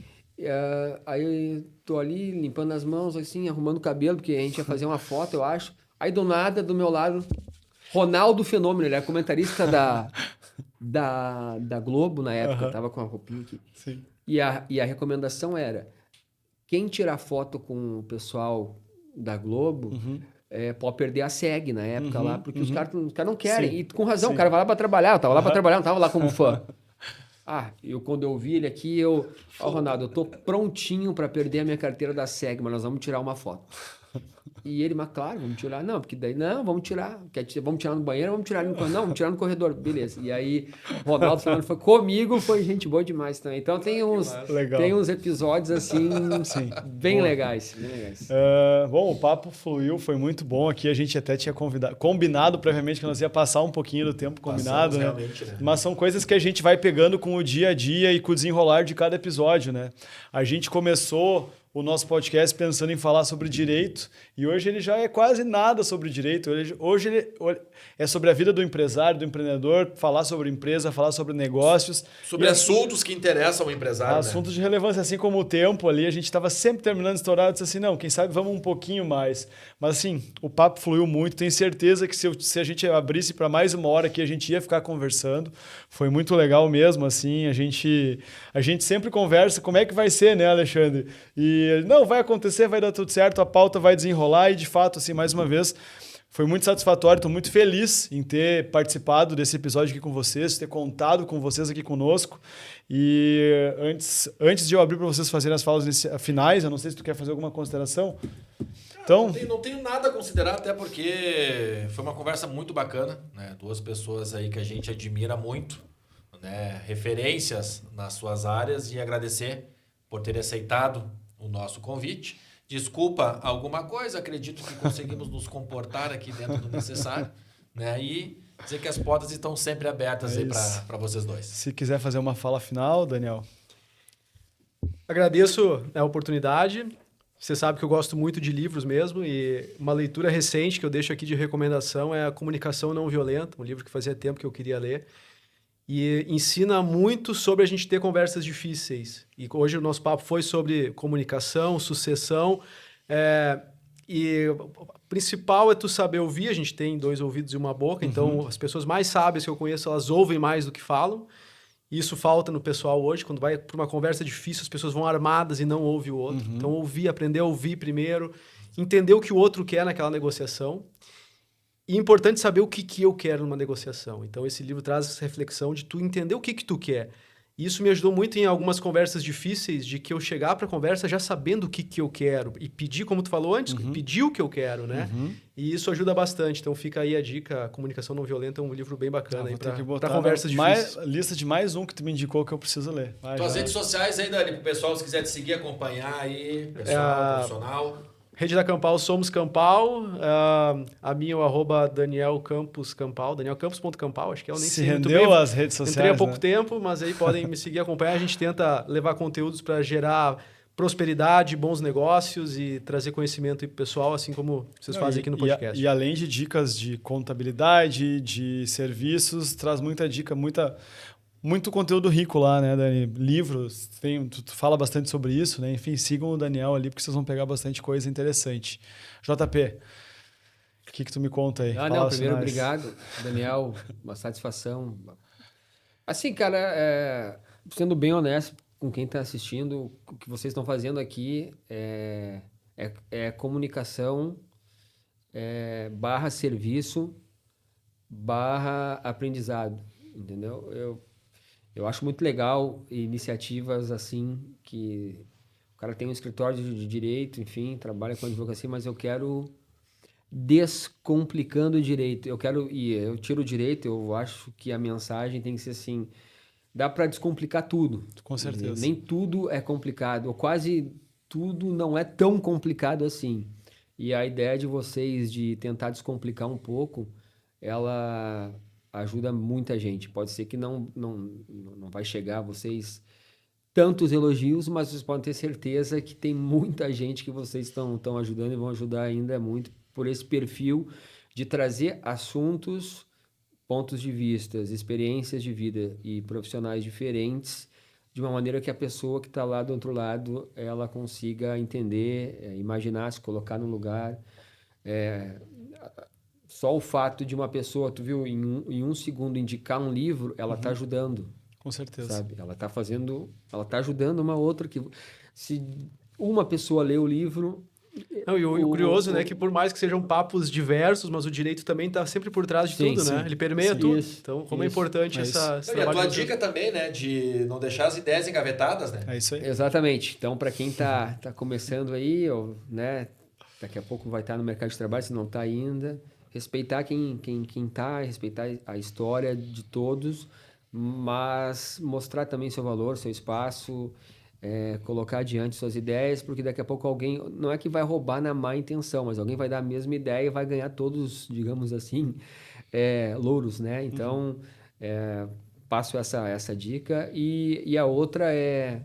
aí eu tô ali limpando as mãos, assim, arrumando o cabelo, porque a gente ia fazer uma foto, eu acho. Aí do nada, do meu lado, Ronaldo Fenômeno, ele era comentarista da Globo na época, tava com a roupinha aqui. Sim. E a recomendação era: quem tirar foto com o pessoal da Globo pode perder a SEG na época lá, porque os caras não querem. E com razão, o cara vai lá pra trabalhar, eu tava lá pra trabalhar, não tava lá como fã. Quando eu vi ele aqui, Ronaldo, eu tô prontinho para perder a minha carteira da SEG, mas nós vamos tirar uma foto. E ele, mas claro, vamos tirar. Não, porque daí, não, vamos tirar. Vamos tirar no banheiro, vamos tirar no corredor. Não, vamos tirar no corredor. Beleza. E aí, Ronaldo Fernando foi comigo, foi gente boa demais também. Então tem uns episódios assim, bem legais. Bom, o papo fluiu, foi muito bom aqui. A gente até tinha combinado previamente que nós ia passar um pouquinho do tempo combinado, né? Mas são coisas que a gente vai pegando com o dia a dia e com o desenrolar de cada episódio, né? A gente começou o nosso podcast pensando em falar sobre direito, e hoje ele já é quase nada sobre direito. Hoje ele é sobre a vida do empresário, do empreendedor, falar sobre empresa, falar sobre negócios. Sobre assuntos que interessam o empresário, assuntos de relevância, assim como o tempo ali, a gente estava sempre terminando estourado, disse assim, não, quem sabe vamos um pouquinho mais. Mas assim, o papo fluiu muito, tenho certeza que se a gente abrisse para mais uma hora aqui, a gente ia ficar conversando. Foi muito legal mesmo, assim, a gente sempre conversa, como é que vai ser, né, Alexandre? E não, vai acontecer, vai dar tudo certo, a pauta vai desenrolar e de fato, assim, mais uma vez, foi muito satisfatório, estou muito feliz em ter participado desse episódio aqui com vocês, ter contado com vocês aqui conosco. E antes de eu abrir para vocês fazerem as falas finais, eu não sei se tu quer fazer alguma consideração. Então, não tenho nada a considerar, até porque foi uma conversa muito bacana, né? 2 pessoas aí que a gente admira muito, né? Referências nas suas áreas, e agradecer por ter aceitado o nosso convite. Desculpa alguma coisa, acredito que conseguimos nos comportar aqui dentro do necessário, né? E dizer que as portas estão sempre abertas aí para vocês dois. Se quiser fazer uma fala final, Daniel. Agradeço a oportunidade. Você sabe que eu gosto muito de livros mesmo, e uma leitura recente que eu deixo aqui de recomendação é A Comunicação Não Violenta, um livro que fazia tempo que eu queria ler. E ensina muito sobre a gente ter conversas difíceis. E hoje o nosso papo foi sobre comunicação, sucessão. E o principal é tu saber ouvir. A gente tem 2 ouvidos e uma boca. Então, as pessoas mais sábias que eu conheço, elas ouvem mais do que falam. E isso falta no pessoal hoje. Quando vai para uma conversa difícil, as pessoas vão armadas e não ouvem o outro. Então, ouvir, aprender a ouvir primeiro. Entender o que o outro quer naquela negociação. E é importante saber o que eu quero numa negociação. Então, esse livro traz essa reflexão de tu entender o que tu quer. E isso me ajudou muito em algumas conversas difíceis, de que eu chegar para a conversa já sabendo o que eu quero. E pedir, como tu falou antes, pedir o que eu quero, né? E isso ajuda bastante. Então, fica aí a dica. Comunicação Não Violenta é um livro bem bacana aí para conversas difíceis. Lista de mais um que tu me indicou que eu preciso ler. Tuas redes sociais aí, Dani, pro pessoal, se quiser te seguir, acompanhar aí, pessoal, profissional... Rede da Campal, Somos Campal. A minha é o @DanielCampos.Campal, danielcampos.campal, acho que eu nem sei muito bem. Se rendeu às redes sociais, entrei há pouco tempo, mas aí podem me seguir, acompanhar. A gente tenta levar conteúdos para gerar prosperidade, bons negócios e trazer conhecimento para o pessoal, assim como vocês fazem aqui no podcast. E além de dicas de contabilidade, de serviços, traz muita dica, muito conteúdo rico lá, né, Dani? Livros, tu fala bastante sobre isso, né? Enfim, sigam o Daniel ali, porque vocês vão pegar bastante coisa interessante. JP, o que tu me conta aí? Primeiro, obrigado, Daniel, uma satisfação. Assim, cara, sendo bem honesto com quem está assistindo, o que vocês estão fazendo aqui é comunicação / serviço / aprendizado, entendeu? Eu acho muito legal iniciativas assim, que o cara tem um escritório de direito, enfim, trabalha com advocacia, mas eu quero descomplicando o direito. Eu tiro o direito, eu acho que a mensagem tem que ser assim, dá para descomplicar tudo. Com certeza. Nem tudo é complicado, ou quase tudo não é tão complicado assim. E a ideia de vocês de tentar descomplicar um pouco, ela ajuda muita gente. Pode ser que não vai chegar a vocês tantos elogios, mas vocês podem ter certeza que tem muita gente que vocês estão ajudando e vão ajudar ainda muito por esse perfil de trazer assuntos, pontos de vista, experiências de vida e profissionais diferentes de uma maneira que a pessoa que está lá do outro lado, ela consiga entender, imaginar, se colocar no lugar. Só o fato de uma pessoa, tu viu, em um segundo indicar um livro, ela está ajudando. Com certeza. Sabe? Ela está ajudando uma outra que... Se uma pessoa lê o livro... Não, e o curioso, né, que por mais que sejam papos diversos, mas o direito também está sempre por trás de tudo, né? Ele permeia tudo. Então, como é importante esse trabalho. E a tua dica também, né, de não deixar as ideias engavetadas, né? É isso aí. Exatamente. Então, para quem tá começando aí, ou, né, daqui a pouco vai estar no mercado de trabalho, se não está ainda, respeitar quem tá, respeitar a história de todos, mas mostrar também seu valor, seu espaço, colocar adiante suas ideias, porque daqui a pouco alguém, não é que vai roubar na má intenção, mas alguém vai dar a mesma ideia e vai ganhar todos, digamos assim, louros, né? Então, passo essa dica. E a outra é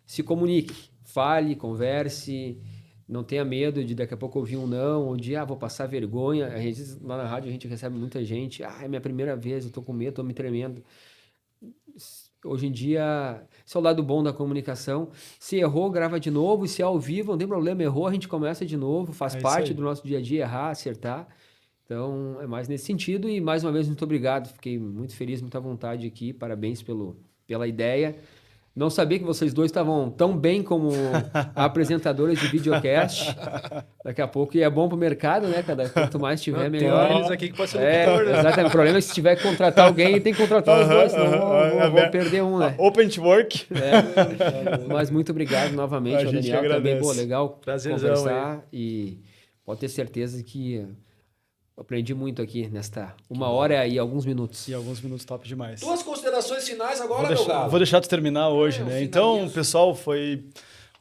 se comunique, fale, converse, não tenha medo de daqui a pouco ouvir um não, ou de, vou passar vergonha. A gente, lá na rádio a gente recebe muita gente, é minha primeira vez, eu tô com medo, tô me tremendo. Hoje em dia, esse é o lado bom da comunicação. Se errou, grava de novo, e se é ao vivo, não tem problema, errou, a gente começa de novo, faz parte do nosso dia a dia, errar, acertar. Então, é mais nesse sentido, e mais uma vez, muito obrigado, fiquei muito feliz, muita vontade aqui, parabéns pela ideia. Não sabia que vocês dois estavam tão bem como apresentadores de videocast. Daqui a pouco, e é bom pro mercado, né? Quanto mais tiver, melhor. Tem eles aqui que pode ser locutor, né? Exatamente. O problema é que se tiver que contratar alguém, tem que contratar os dois, senão vou perder um, né? Open to work. Mas muito obrigado novamente ao Daniel. Agradece. Também, legal Prazerzão conversar. E pode ter certeza que aprendi muito aqui nesta 1h e alguns minutos. E alguns minutos top demais. Tuas considerações finais agora, meu galo. Vou deixar tu terminar hoje, né? Finalizo. Então, pessoal, foi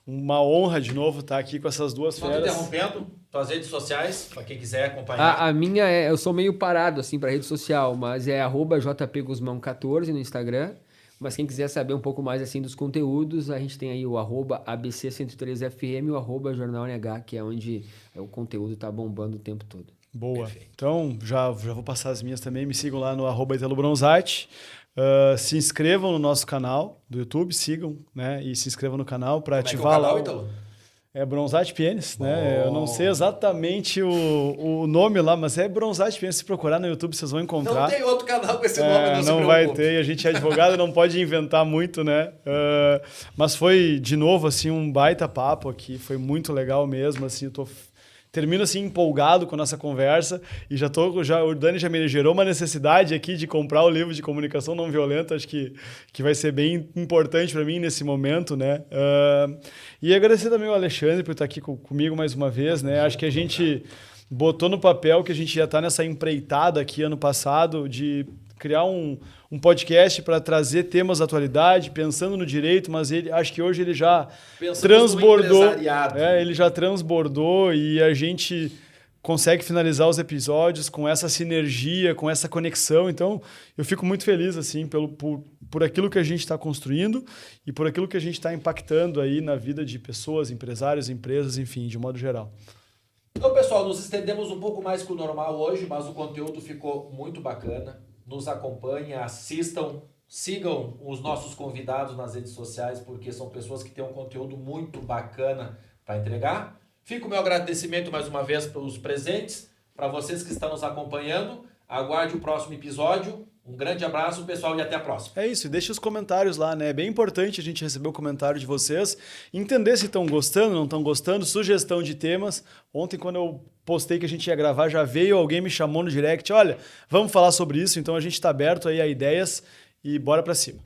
uma honra de novo estar aqui com essas duas Só feras. interrompendo, tuas redes sociais, para quem quiser acompanhar. A minha eu sou meio parado assim para rede social, mas é @jpguzmão14 no Instagram. Mas quem quiser saber um pouco mais assim dos conteúdos, a gente tem aí o @ABC103FM e o @Jornal NH, que é onde o conteúdo tá bombando o tempo todo. Boa. Perfeito. Então, já vou passar as minhas também. Me sigam lá no @IteloBronzatti. Se inscrevam no nosso canal do YouTube, sigam, né? E se inscrevam no canal para ativar lá. Italo? É Bronzatti Pienes, né? Eu não sei exatamente o nome lá, mas é Bronzatti Pienes. Se procurar no YouTube, vocês vão encontrar. Não tem outro canal com esse nome, não vai ter. A gente é advogado, não pode inventar muito, né? Mas foi, de novo, assim, um baita papo aqui. Foi muito legal mesmo, assim. Termino assim empolgado com a nossa conversa e o Dani já me gerou uma necessidade aqui de comprar o livro de comunicação não violenta, acho que vai ser bem importante para mim nesse momento, né? E agradecer também ao Alexandre por estar aqui comigo mais uma vez, né? Acho que a gente botou no papel que a gente já está nessa empreitada aqui ano passado de criar um podcast para trazer temas da atualidade, pensando no direito, mas acho que hoje ele já transbordou. Ele já transbordou e a gente consegue finalizar os episódios com essa sinergia, com essa conexão. Então, eu fico muito feliz assim por aquilo que a gente está construindo e por aquilo que a gente está impactando aí na vida de pessoas, empresários, empresas, enfim, de modo geral. Então, pessoal, nos estendemos um pouco mais que o normal hoje, mas o conteúdo ficou muito bacana. Nos acompanhem, assistam, sigam os nossos convidados nas redes sociais, porque são pessoas que têm um conteúdo muito bacana para entregar. Fica o meu agradecimento mais uma vez pelos presentes, para vocês que estão nos acompanhando. Aguarde o próximo episódio. Um grande abraço, pessoal, e até a próxima. É isso, deixa os comentários lá, né? É bem importante a gente receber o comentário de vocês, entender se estão gostando, não estão gostando, sugestão de temas. Ontem, quando eu postei que a gente ia gravar, já veio, alguém me chamou no direct, olha, vamos falar sobre isso, então a gente está aberto aí a ideias e bora para cima.